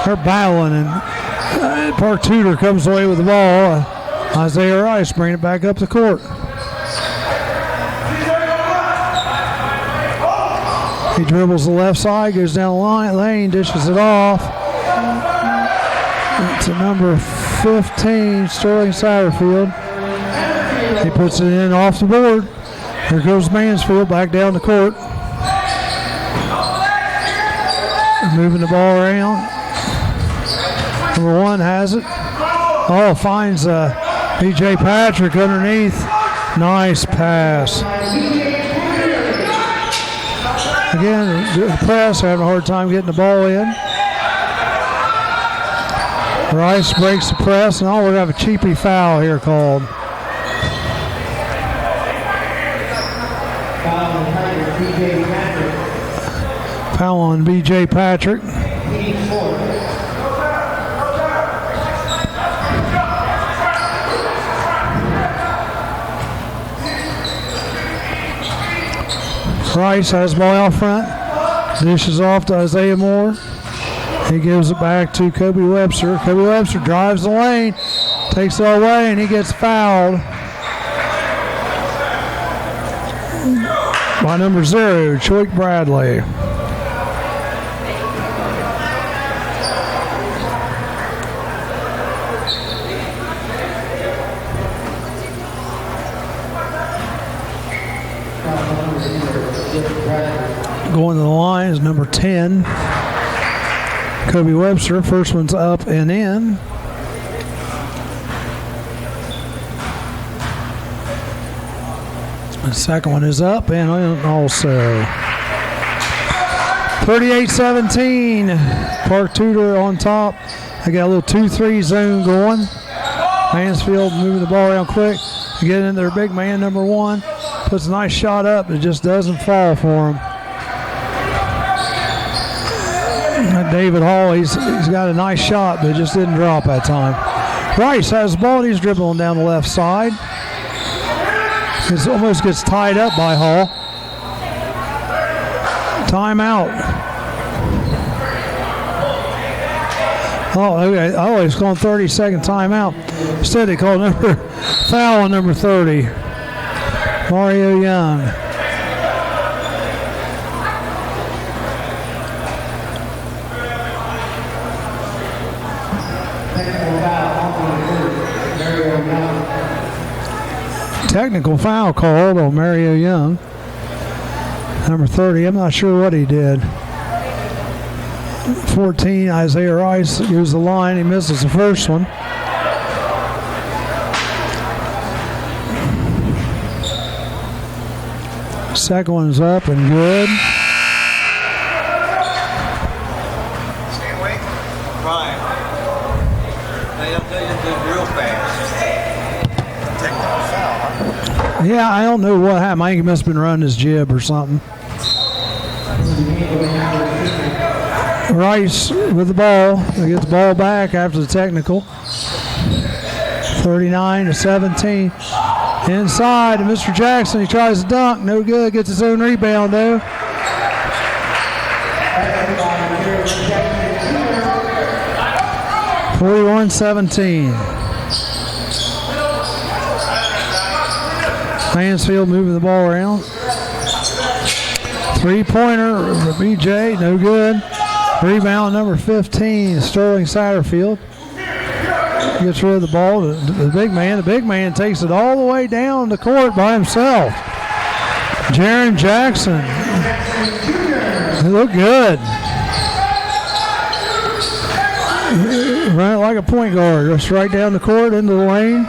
They're battling, and Park Tudor comes away with the ball. Isaiah Rice bringing it back up the court. He dribbles the left side, goes down the lane, dishes it off. It's a number 15, Sterling Satterfield. He puts it in off the board. Here goes Mansfield back down the court. Moving the ball around. Number 1 has it. Oh, finds B.J. Patrick underneath. Nice pass. Again, the press having a hard time getting the ball in. Rice breaks the press, and we're going to have a cheapy foul here called. Foul on B.J. Patrick. Rice has the ball out front. Dishes off to Isaiah Moore. He gives it back to Kobe Webster. Kobe Webster drives the lane, takes it all away, and he gets fouled by number 0, Choik Bradley. Going to the line is number 10, Kobe Webster. First one's up and in. The second one is up and in also. 38-17. Park Tudor on top. They got a little 2-3 zone going. Mansfield moving the ball around quick. Get in their big man, number 1. Puts a nice shot up. It just doesn't fall for him. David Hall, he's got a nice shot, but it just didn't drop that time. Rice has the ball, and he's dribbling down the left side. It almost gets tied up by Hall. Timeout. Oh, okay. Oh, he's calling 30-second timeout. Instead, they called foul on number 30, Mario Young. Technical foul called on Mario Young. Number 30, I'm not sure what he did. 14, Isaiah Rice goes the line. He misses the first one. Second one's up and good. Stay awake. Ryan. They'll tell you to do real fast. Technical foul, huh? Yeah, I don't know what happened. I think he must have been running his jib or something. Rice with the ball. He gets the ball back after the technical. 39-17. Inside to Mr. Jackson. He tries to dunk. No good. Gets his own rebound, though. (41-17). Mansfield moving the ball around. Three-pointer for BJ. No good. Rebound number 15, Sterling Satterfield. Gets rid of the ball to the big man. The big man takes it all the way down the court by himself. Jaron Jackson. He looked good. Ran it like a point guard. Just right down the court into the lane.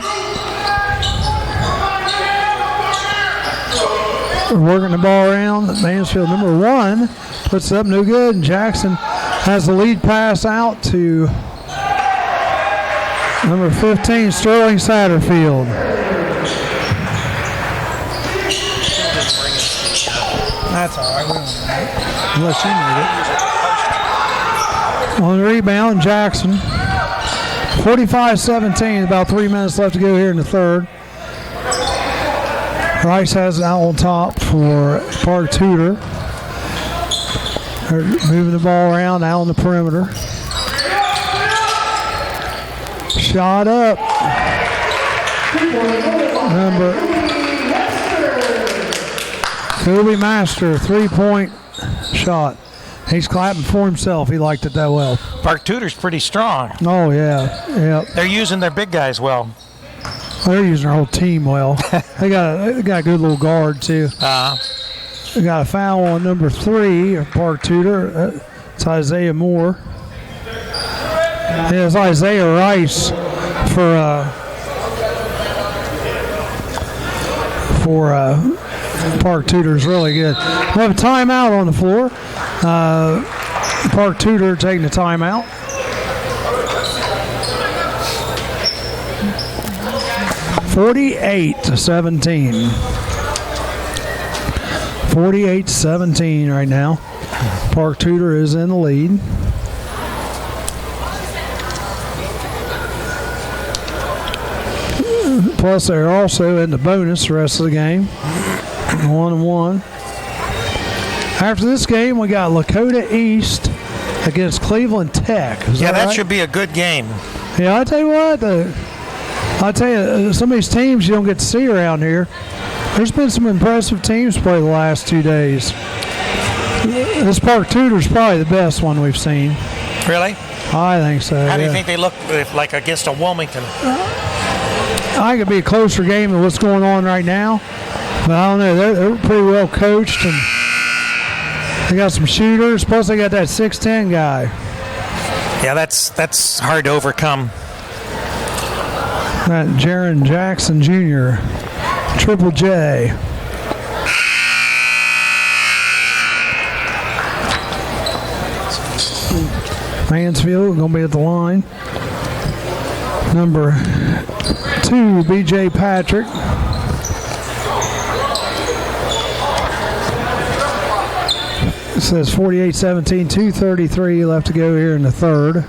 Working the ball around. Mansfield number 1 puts it up, no good. And Jackson has the lead pass out to number 15, Sterling Satterfield. That's all right. Unless you need it. On the rebound, Jackson. 45-17. About 3 minutes left to go here in the third. Rice has it out on top for Park Tudor. They're moving the ball around out on the perimeter. Shot up. Number Kobe Master, 3-point shot. He's clapping for himself. He liked it that well. Park Tudor's pretty strong. Oh, yeah. Yeah. They're using their big guys well. They're using their whole team well. They got a good little guard, too. They got a foul on number 3 of Park Tudor. It's Isaiah Moore. Yeah, it's Isaiah Rice for Park Tudor's really good. We have a timeout on the floor. Park Tudor taking the timeout. (48-17). 48-17 right now. Park Tudor is in the lead. Plus, they're also in the bonus the rest of the game. 1-1. After this game, we got Lakota East against Cleveland Tech. That right? should be a good game. Yeah, I tell you what, some of these teams you don't get to see around here. There's been some impressive teams play the last 2 days. This Park Tudor's probably the best one we've seen. Really? I think so. How do you think they look like against a Wilmington? I think it'd be a closer game than what's going on right now. But I don't know. They're pretty well coached, and they got some shooters. Plus, they got that 6'10" guy. Yeah, that's hard to overcome. That Jaron Jackson Jr., Triple J. Mansfield going to be at the line. Number 2, B.J. Patrick. It says 48-17, 2:33 left to go here in the third.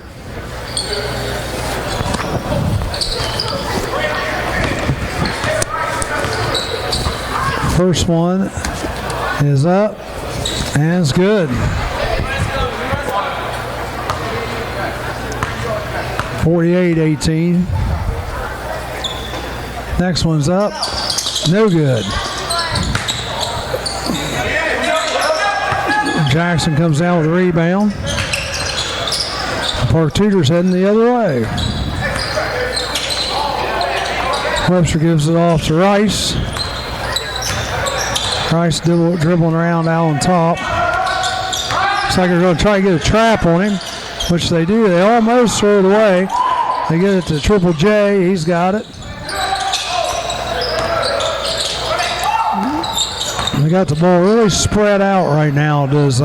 First one is up, and it's good. 48-18. Next one's up. No good. Jackson comes down with a rebound. Park Tudor's heading the other way. Webster gives it off to Rice. Rice dribbling around Allen top. Looks like they're going to try to get a trap on him, which they do. They almost throw it away. They get it to Triple J. He's got it. They got the ball really spread out right now, does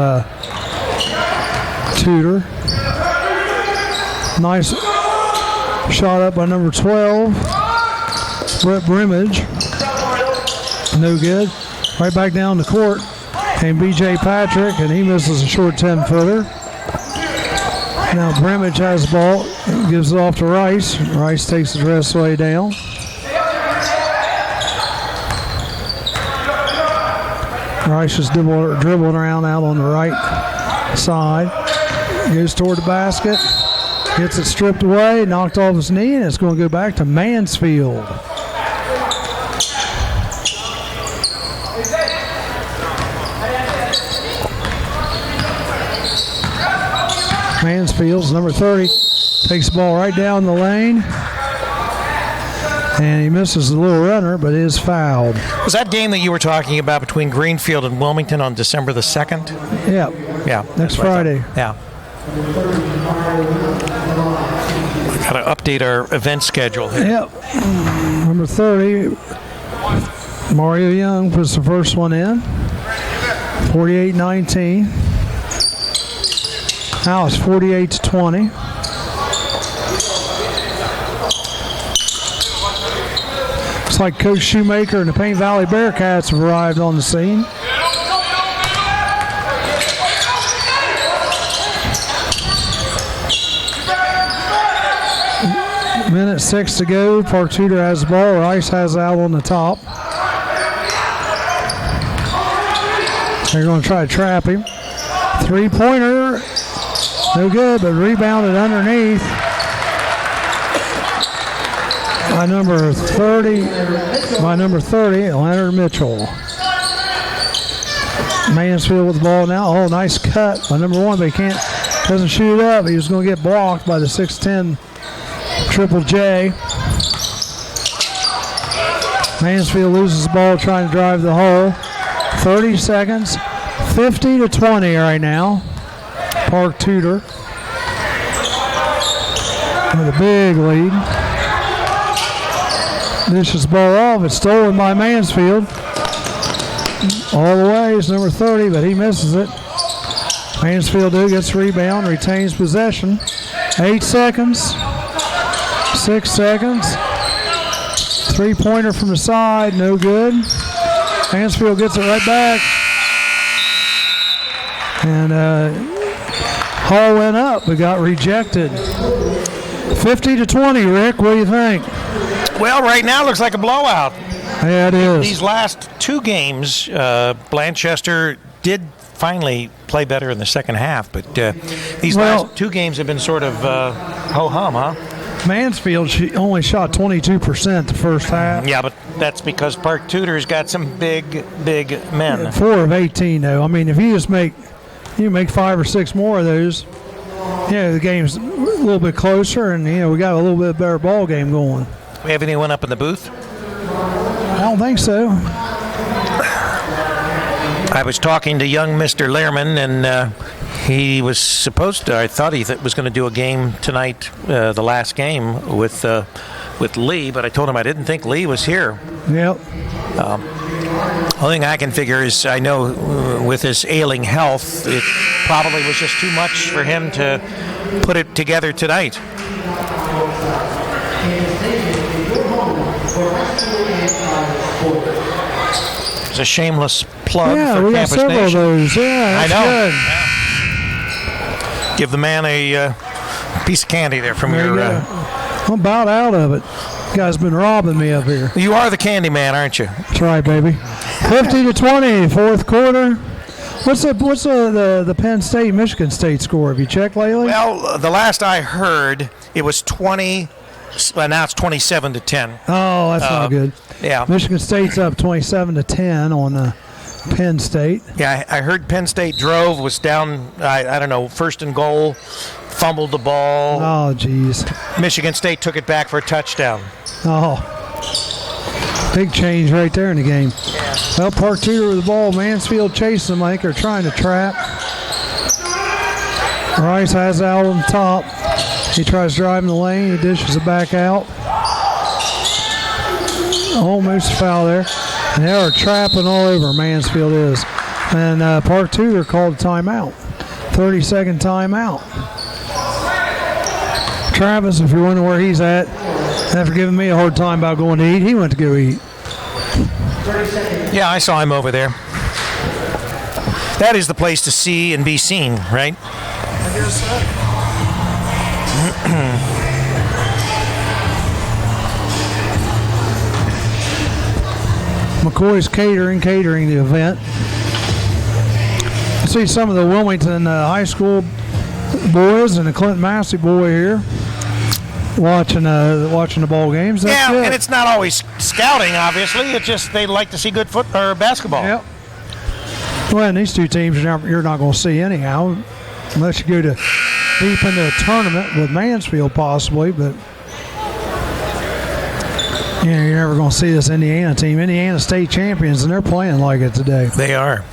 Tudor. Nice shot up by number 12, Brett Brimage. No good. Right back down the court came B.J. Patrick, and he misses a short 10-footer. Now Brimage has the ball, gives it off to Rice. Rice takes the rest of the way down. Rice is dribbling around out on the right side. Goes toward the basket. Gets it stripped away, knocked off his knee, and it's going to go back to Mansfield. Mansfield's number 30. Takes the ball right down the lane. And he misses the little runner, but is fouled. Was that game that you were talking about between Greenfield and Wilmington on December the 2nd? Yeah. Yeah. Next Friday. Yeah. We got to update our event schedule here. Yep. Number 30, Mario Young puts the first one in. 48-19. Now it's 48-20. Looks like Coach Shoemaker and the Payne Valley Bearcats have arrived on the scene. Minute 6 to go. Park Tudor has the ball. Rice has it out on the top. They're going to try to trap him. Three-pointer. No good, but rebounded underneath by number 30, Leonard Mitchell. Mansfield with the ball now. Oh, nice cut by number 1, but he doesn't shoot it up. He was going to get blocked by the 6'10" Triple J. Mansfield loses the ball trying to drive the hole. 30 seconds. 50-20 right now. Park Tudor with a big lead. Dishes the ball off. It's stolen by Mansfield. All the way is number 30, but he misses it. Mansfield gets the rebound, retains possession. 8 seconds. 6 seconds. Three-pointer from the side, no good. Mansfield gets it right back. And Hall went up, but got rejected. 50-20, Rick, what do you think? Well, right now it looks like a blowout. Yeah, it is. These last 2 games, Blanchester did finally play better in the second half, but these last 2 games have been sort of ho-hum, huh? Mansfield only shot 22% the first half. Yeah, but that's because Park Tudor's got some big men. 4 of 18, though. I mean, if you just make 5 or 6 more of those, the game's a little bit closer, and we got a little bit better ball game going. We have anyone up in the booth? I don't think so. I was talking to young Mr. Lehrman, and he was supposed to. I thought he was going to do a game tonight, the last game with Lee, but I told him I didn't think Lee was here. Yep. Only thing I can figure is I know with his ailing health, it probably was just too much for him to put it together tonight. It's a shameless plug for we Campus got several Nation. of those. Yeah, that's I know. good. Yeah. Give the man a piece of candy there from There your. you go. I'm about out of it. You guys been robbing me up here. You are the candy man, aren't you? That's right, baby. 50-20, fourth quarter. What's the Penn State Michigan State score? Have you checked lately? Well, the last I heard, it was 20. Well, now it's 27-10. Oh, that's not good. Yeah. Michigan State's up 27-10 on Penn State. Yeah, I heard Penn State drove, was down, I don't know, first and goal, fumbled the ball. Oh, geez. Michigan State took it back for a touchdown. Oh, big change right there in the game. Yeah. Well, Park Tudor with the ball. Mansfield chasing them. I think they're trying to trap. Rice has it out on top. He tries driving the lane. He dishes it back out. Almost a foul there. And they are trapping all over, Mansfield is. And Park Tudor called a timeout. 30-second timeout. Travis, if you're wondering where he's at, after giving me a hard time about going to eat, he went to go eat. Yeah, I saw him over there. That is the place to see and be seen, right? I guess so. McCoy's catering the event. I see some of the Wilmington high school boys and the Clinton Massey boy here watching the ball games. That's yeah, it. and it's not always scouting, obviously. It's just they like to see good football or basketball. Yep. Well, and these two teams you're not going to see anyhow, unless you go to deep into a tournament with Mansfield possibly, but you're never going to see this Indiana team. Indiana state champions, and they're playing like it today. They are.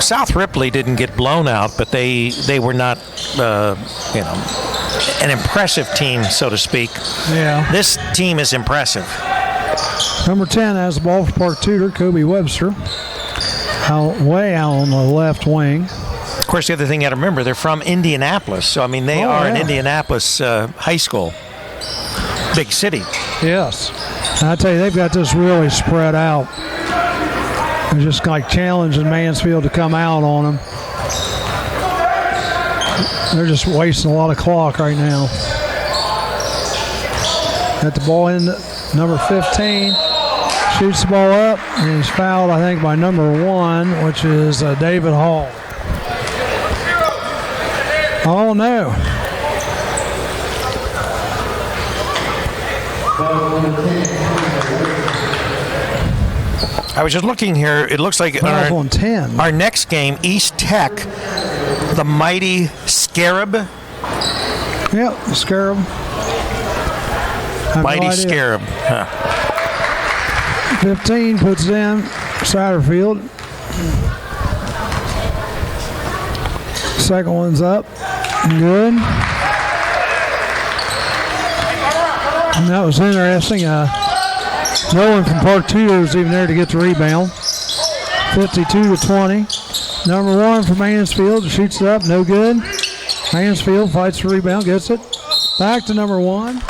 South Ripley didn't get blown out, but they were not, an impressive team, so to speak. Yeah. This team is impressive. Number 10 has the ball for Park Tudor, Kobe Webster. Way out on the left wing. Of course, the other thing you got to remember, they're from Indianapolis. So, I mean, they are an Indianapolis high school. Big city. Yes. And I tell you, they've got this really spread out. They're just like challenging Mansfield to come out on them. They're just wasting a lot of clock right now. Got the ball in number 15. Shoots the ball up, and he's fouled, I think, by number 1, which is David Hall. Oh, no. I was just looking here. It looks like our next game, East Tech, the mighty Scarab. Yep, Scarab. Mighty Scarab. Huh. 15 puts it in. Satterfield. Second one's up. Good. And that was interesting. No one from Park Tudor was even there to get the rebound. 52-20. Number 1 for Mansfield shoots it up, no good. Mansfield fights the rebound, gets it. Back to number 1.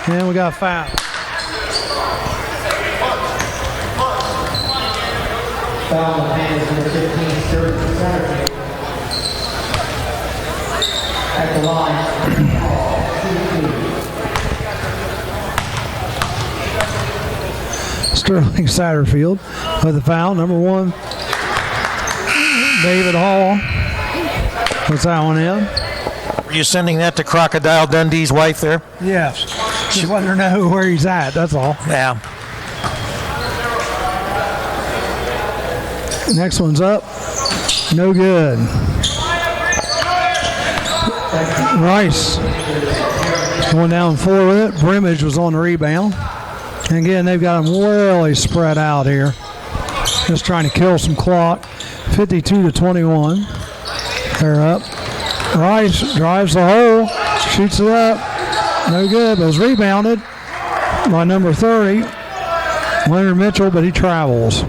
And we got a foul. Foul on the hands, number 15, Sturgeon Satterfield. At the line. Sterling Satterfield with the foul. Number 1, David Hall. Puts that one in. Were you sending that to Crocodile Dundee's wife there? Yes. Just letting her know where he's at, that's all. Yeah. Next one's up. No good. Rice going down 4 with it. Brimage was on the rebound. And again, they've got them really spread out here. Just trying to kill some clock. 52-21. They're up. Rice drives the hole. Shoots it up. No good, but it was rebounded by number 30. Leonard Mitchell, but he travels.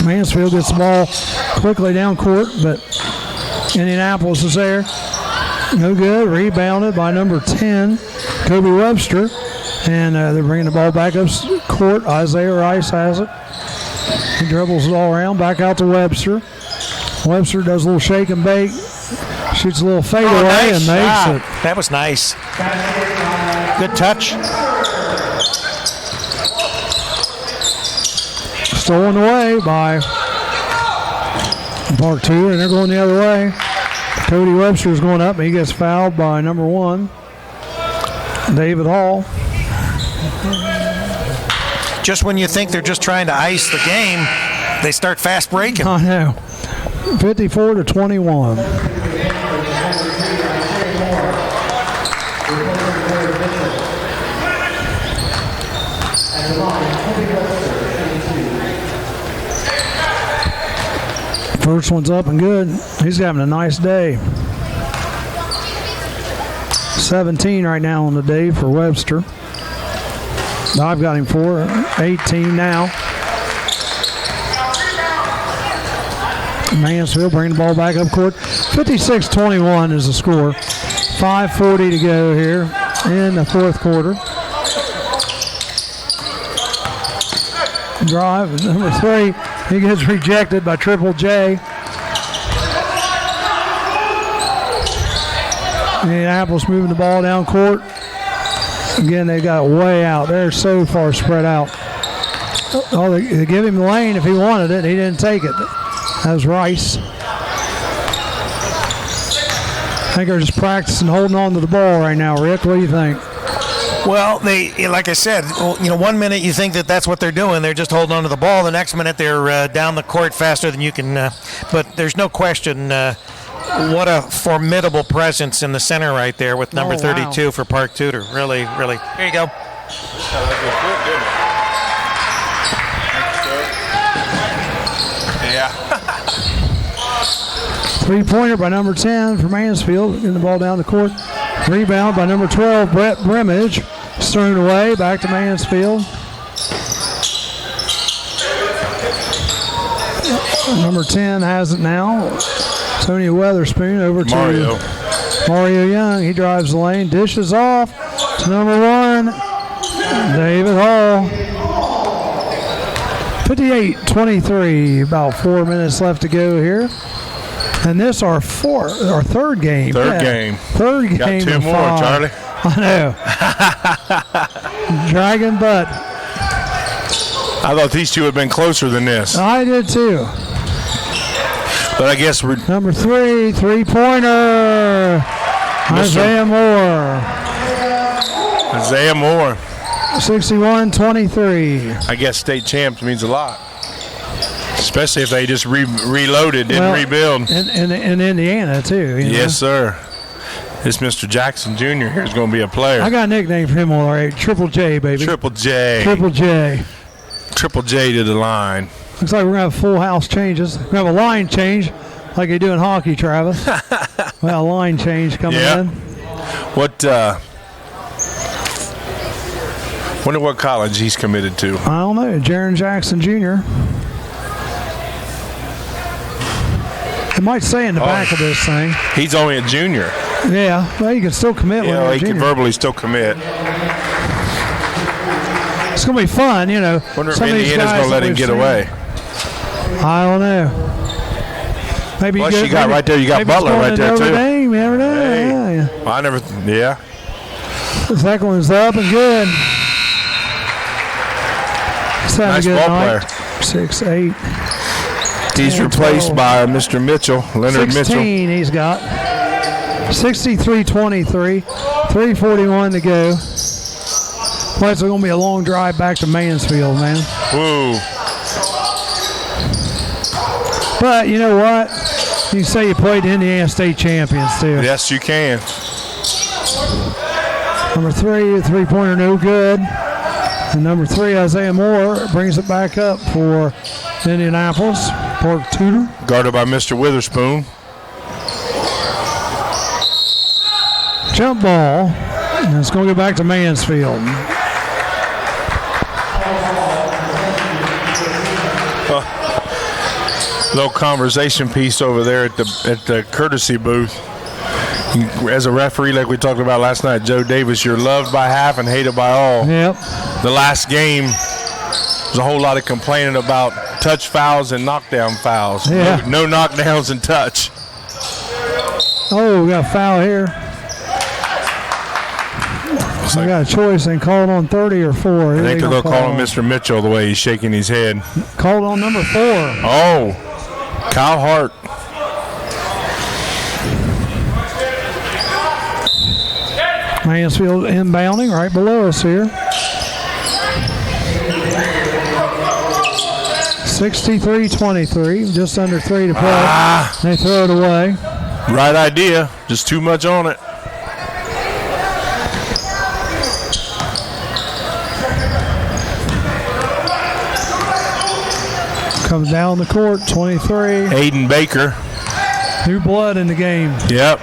Mansfield gets the ball quickly down court, but Indianapolis is there. No good. Rebounded by number 10, Kobe Webster. And they're bringing the ball back up court. Isaiah Rice has it. He dribbles it all around. Back out to Webster. Webster does a little shake and bake. Shoots a little fade away nice and makes shot. it. That was nice. Good touch. Stolen away by Park Tudor, and they're going the other way. Cody Webster's going up, and he gets fouled by number 1, David Hall. Just when you think they're just trying to ice the game, they start fast breaking. I know. 54-21. First one's up and good. He's having a nice day. 17 right now on the day for Webster. I've got him for 18 now. Mansfield bringing the ball back up court. 56-21 is the score. 5:40 to go here in the fourth quarter. Drive, number 3. He gets rejected by Triple J. Indianapolis moving the ball down court. Again, they got it way out. They're so far spread out. Oh, they give him the lane if he wanted it. He didn't take it. That was Rice. I think they're just practicing holding on to the ball right now. Rick, what do you think? Well, they, like I said, 1 minute you think that that's what they're doing. They're just holding on to the ball. The next minute they're down the court faster than you can. But there's no question what a formidable presence in the center right there with number 32 for Park Tudor. Really, really. Here you go. Yeah. Three-pointer by number 10 for Mansfield. Getting the ball down the court. Rebound by number 12, Brett Brimage. Thrown away, back to Mansfield. Number 10 has it now. Tony Weatherspoon over to Mario Young. He drives the lane, dishes off to number 1, David Hall. 58-23, about 4 minutes left to go here. And this our third game. Third game. Got 2 more, 5. Charlie. I know. Dragon butt. I thought these two had been closer than this. I did too. But I guess we're Number 3, three-pointer. Isaiah Moore. 61-23. I guess state champs means a lot. Especially if they just reloaded, didn't rebuild. In Indiana, too. Yes, sir. This Mr. Jackson Jr. here is going to be a player. I got a nickname for him all right. Triple J, baby. Triple J. Triple J. Triple J to the line. Looks like we're going to have full house changes. We're going to have a line change like they do in hockey, Travis. Well, a line change coming in. Wonder what college he's committed to. I don't know. Jaron Jackson Jr. It might say in the back of this thing. He's only a junior. Yeah, well, you can still commit when you're a he junior. can verbally still commit. It's going to be fun, Wonder if Some of these Indiana's guys going to let that him we've get seen. away. I don't know. Maybe Plus, you got right there, you got Butler right there, too. Dame, you never know. Hey. Yeah. The second one's up and good. He's having Nice a good ball night. player. 6'8". He's 10, replaced 12. by Mr. Mitchell, Leonard 16 he's got. 63-23. 3:41 to go. Well, it's going to be a long drive back to Mansfield, man. Woo. But you know what? You can say you played the Indiana State champions, too. Yes, you can. Number 3, three-pointer, no good. And number 3, Isaiah Moore, brings it back up for Indianapolis. Park Tudor. Guarded by Mr. Witherspoon. Jump ball. And it's going to go back to Mansfield. Little conversation piece over there at the courtesy booth. As a referee, like we talked about last night, Joe Davis, you're loved by half and hated by all. Yep. The last game, there's a whole lot of complaining about touch fouls and knockdown fouls. Yeah. No knockdowns and touch. Oh, we got a foul here. We got a choice and called on 30 or 4. I think they're going to call on Mr. Mitchell the way he's shaking his head. Called on number 4. Oh, Kyle Hart. Mansfield inbounding right below us here. 63-23, just under 3 to play. They throw it away. Right idea, just too much on it. Comes down the court, 23. Aiden Baker. New blood in the game. Yep.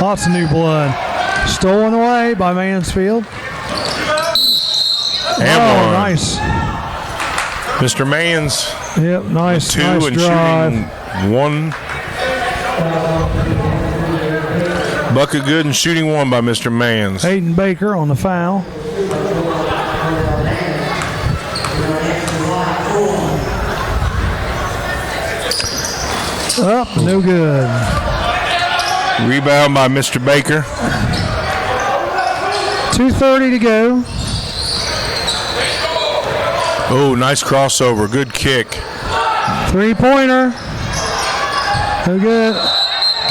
Lots of new blood. Stolen away by Mansfield. And oh, one. nice. Mr. Mans. Yep, nice. 2 nice and drive. shooting 1. Bucket good and shooting 1 by Mr. Mans. Aiden Baker on the foul. Up, no good. Rebound by Mr. Baker. 2:30 to go. Oh, nice crossover. Good kick. 3-pointer. No good.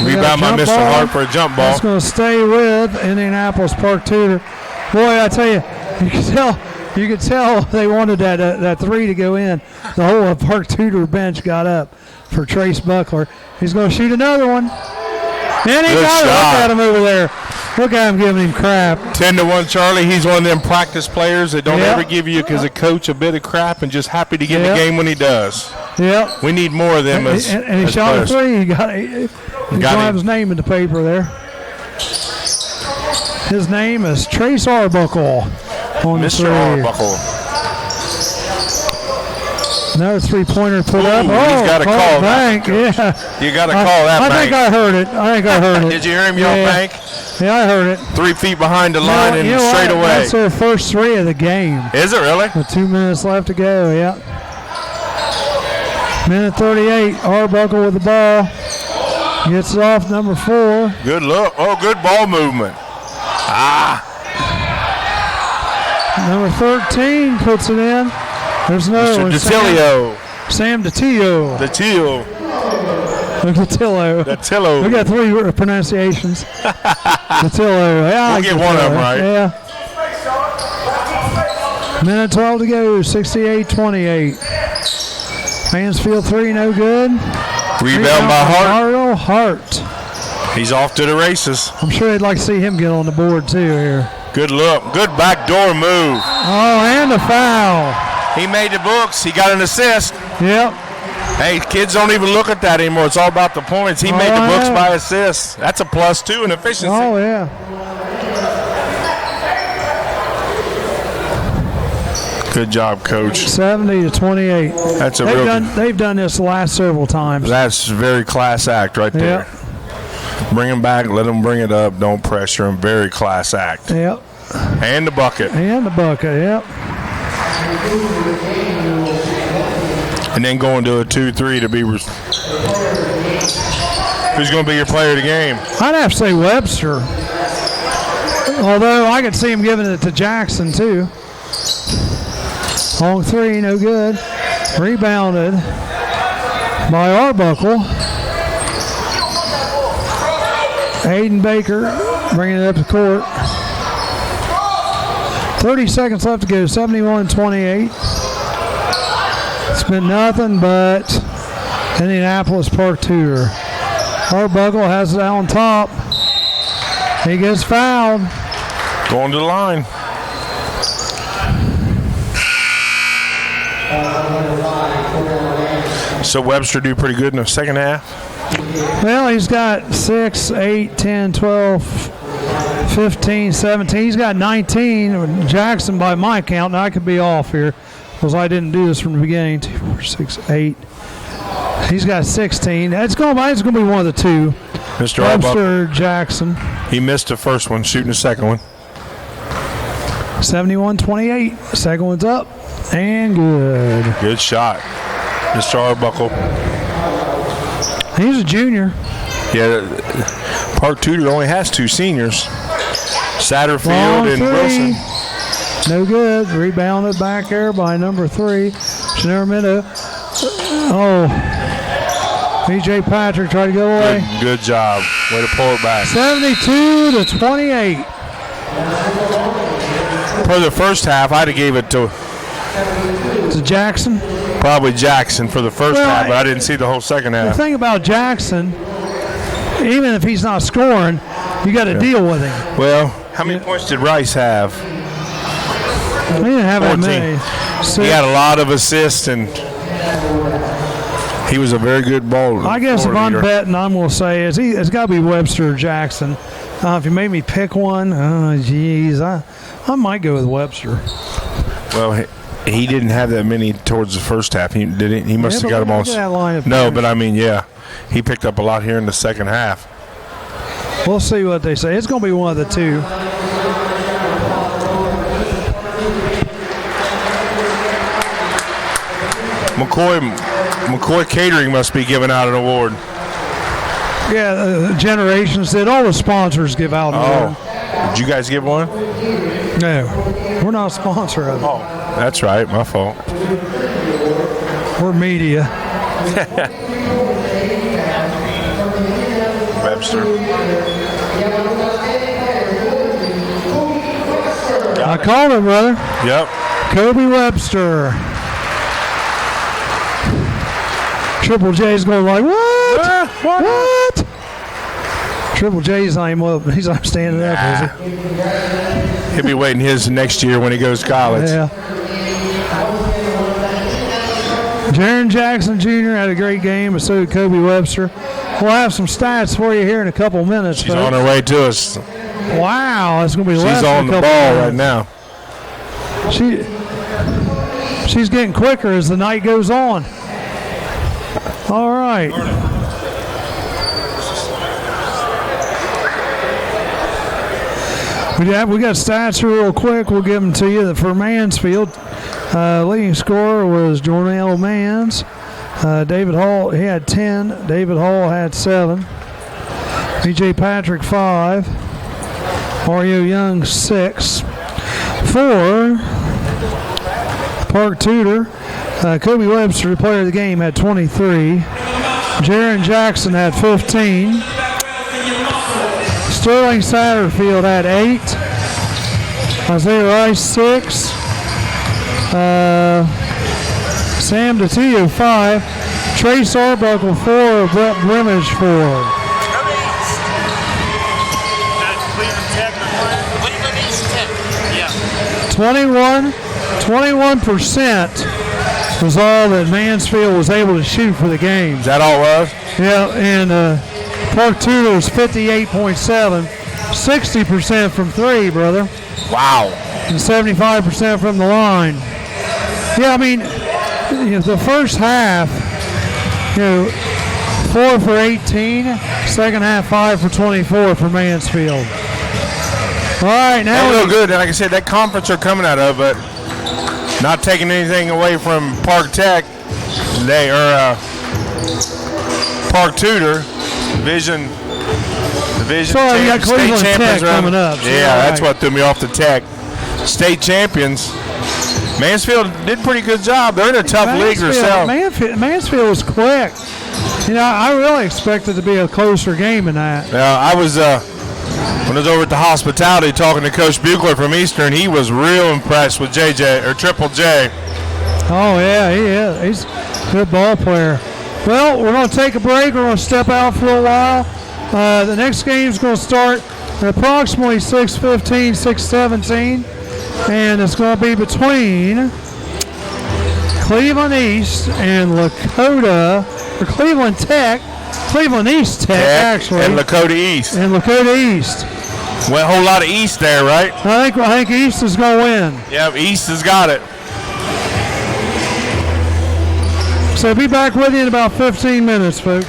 Rebound by Mr. Hart for a jump ball. That's going to stay with Indianapolis Park Tudor. Boy, I tell you, you could tell they wanted that 3 to go in. The whole Park Tudor bench got up for Trace Buckler. He's going to shoot another one. And he got it. Look at him over there. Look at him giving him crap. 10-1 Charlie. He's one of them practice players that don't ever give you, because a coach, a bit of crap and just happy to get in the game when he does. Yep. We need more of them. And he shot players. a 3. He got it. He don't have his name in the paper there. His name is Trace Arbuckle on the 3. Mr. Arbuckle. Another 3-pointer put up. He's got to call bank. that. Yeah. You got to call that I bank. think I heard it. Did you hear him yell bank? Yeah, I heard it. 3 feet behind the line and straight away. That's their first 3 of the game. Is it really? With 2 minutes left to go, yeah. Minute 38, Arbuckle with the ball. Gets it off number 4. Good look. Oh, good ball movement. Number 13 puts it in. There's another one. Detilio. Sam Detillo. Detilio. Detillo. Detillo. We got 3 pronunciations. Detillo. Yeah, we'll get one of them right. Yeah. Minute 12 to go. 68-28. Mansfield 3, no good. Rebound by Hart. Hart. He's off to the races. I'm sure they'd like to see him get on the board too here. Good look. Good backdoor move. Oh, and a foul. He made the books. He got an assist. Yep. Hey, kids don't even look at that anymore. It's all about the points. He made the books by assists. That's a +2 in efficiency. Oh, yeah. Good job, Coach. 70-28. That's a They've done this the last several times. That's a very class act right there. Yep. Bring him back. Let him bring it up. Don't pressure him. Very class act. Yep. And the bucket. Yep. And then going to a 2-3 to be. Who's going to be your player of the game? I'd have to say Webster. Although I could see him giving it to Jackson too. Long 3, no good. Rebounded by Arbuckle. Aiden Baker bringing it up the court. 30 seconds left to go. 71-28. It's been nothing but Indianapolis Park Tudor. Arbuckle has it on top. He gets fouled. Going to the line. So Webster do pretty good in the second half? Well, he's got 6, 8, 10, 12, 15, 17. He's got 19. Jackson, by my count, and I could be off here because I didn't do this from the beginning. 2, 4, 6, 8. He's got 16. It's going to be one of the 2. Mr. Webster, Jackson. He missed the first one, shooting the second one. 71-28. Second one's up and good. Good shot. Mr. Arbuckle. He's a junior. Yeah, Park Tudor only has 2 seniors, Satterfield Long and three. Wilson. No good. Rebounded back there by number 3. She never meant to. Oh. B.J. Patrick tried to go away. Good job. Way to pull it back. 72-28. For the first half, I'd have gave it to Jackson. probably Jackson for the first Well, half, but I didn't see the whole second The half. thing about Jackson, even if he's not scoring, you got to deal with him. Well, how many points did Rice have? He didn't have that 14. many. He had a lot of assists, and he was a very good ball. I guess if floor I'm leader. betting, I'm going to say it's got to be Webster or Jackson. If you made me pick one, geez, I might go with Webster. Well, he didn't have that many towards the first half. He didn't. He must Yeah, have got but them all. look at that lineup No, there. but I mean, yeah, he picked up a lot here in the second half. We'll see what they say. It's going to be one of the two. McCoy Catering must be giving out an award. Yeah, Generations did. All the sponsors give out an award. Did you guys give one? No, we're not a sponsor of it. Oh, that's right. My fault. We're media. Webster. I called him, brother. Yep. Kobe Webster. Triple J's going like, what? What? Triple J's not even up. He's not standing up, is he? He'll be waiting his next year when he goes to college. Yeah. Jaron Jackson Jr. had a great game, but so did Kobe Webster. We'll have some stats for you here in a couple minutes. She's on her way to us. Wow, it's going to be less She's than on a the couple ball right minutes. now. She's getting quicker as the night goes on. All right. We got stats here real quick. We'll give them to you. For Mansfield, leading scorer was Jornell Mans. David Hall, he had 10. David Hall had 7. B.J. Patrick, 5. Mario Young, 6. 4. Park Tudor. Kobe Webster, the player of the game, had 23. Jaron Jackson had 15. Sterling Satterfield had 8. Isaiah Rice, 6. Sam DeTio, 5. Trace Arbuckle, 4. Brett Brimage, 4. 21% was all that Mansfield was able to shoot for the game. Is that all it was? Yeah, and Park Tudor was 58.7, 60% from 3, brother, Wow. and 75% from the line. Yeah, I mean, the first half, 4 for 18, second half 5 for 24 for Mansfield. All right, now They're real good. Like I said, that conference they're coming out of, but not taking anything away from Park Tech. They are Park Tudor, division Sorry, you got champions, state Cleveland Tech champions around- coming up, so Yeah, all that's right. what threw me off the Tech. State champions. Mansfield did a pretty good job. They're in a tough league themselves. Mansfield was quick. I really expected it to be a closer game than that. I was when I was over at the hospitality talking to Coach Buechler from Eastern. He was real impressed with JJ or Triple J. Oh, yeah, he is. He's a good ball player. Well, we're going to take a break. We're going to step out for a while. The next game is going to start at approximately 6:15, 6:17. And it's going to be between Cleveland East and Lakota, or Cleveland Tech, Cleveland East Tech, actually, and Lakota East. and Lakota East. Well, a whole lot of East there, right? I think East is going to win. Yeah, East has got it. So be back with you in about 15 minutes, folks.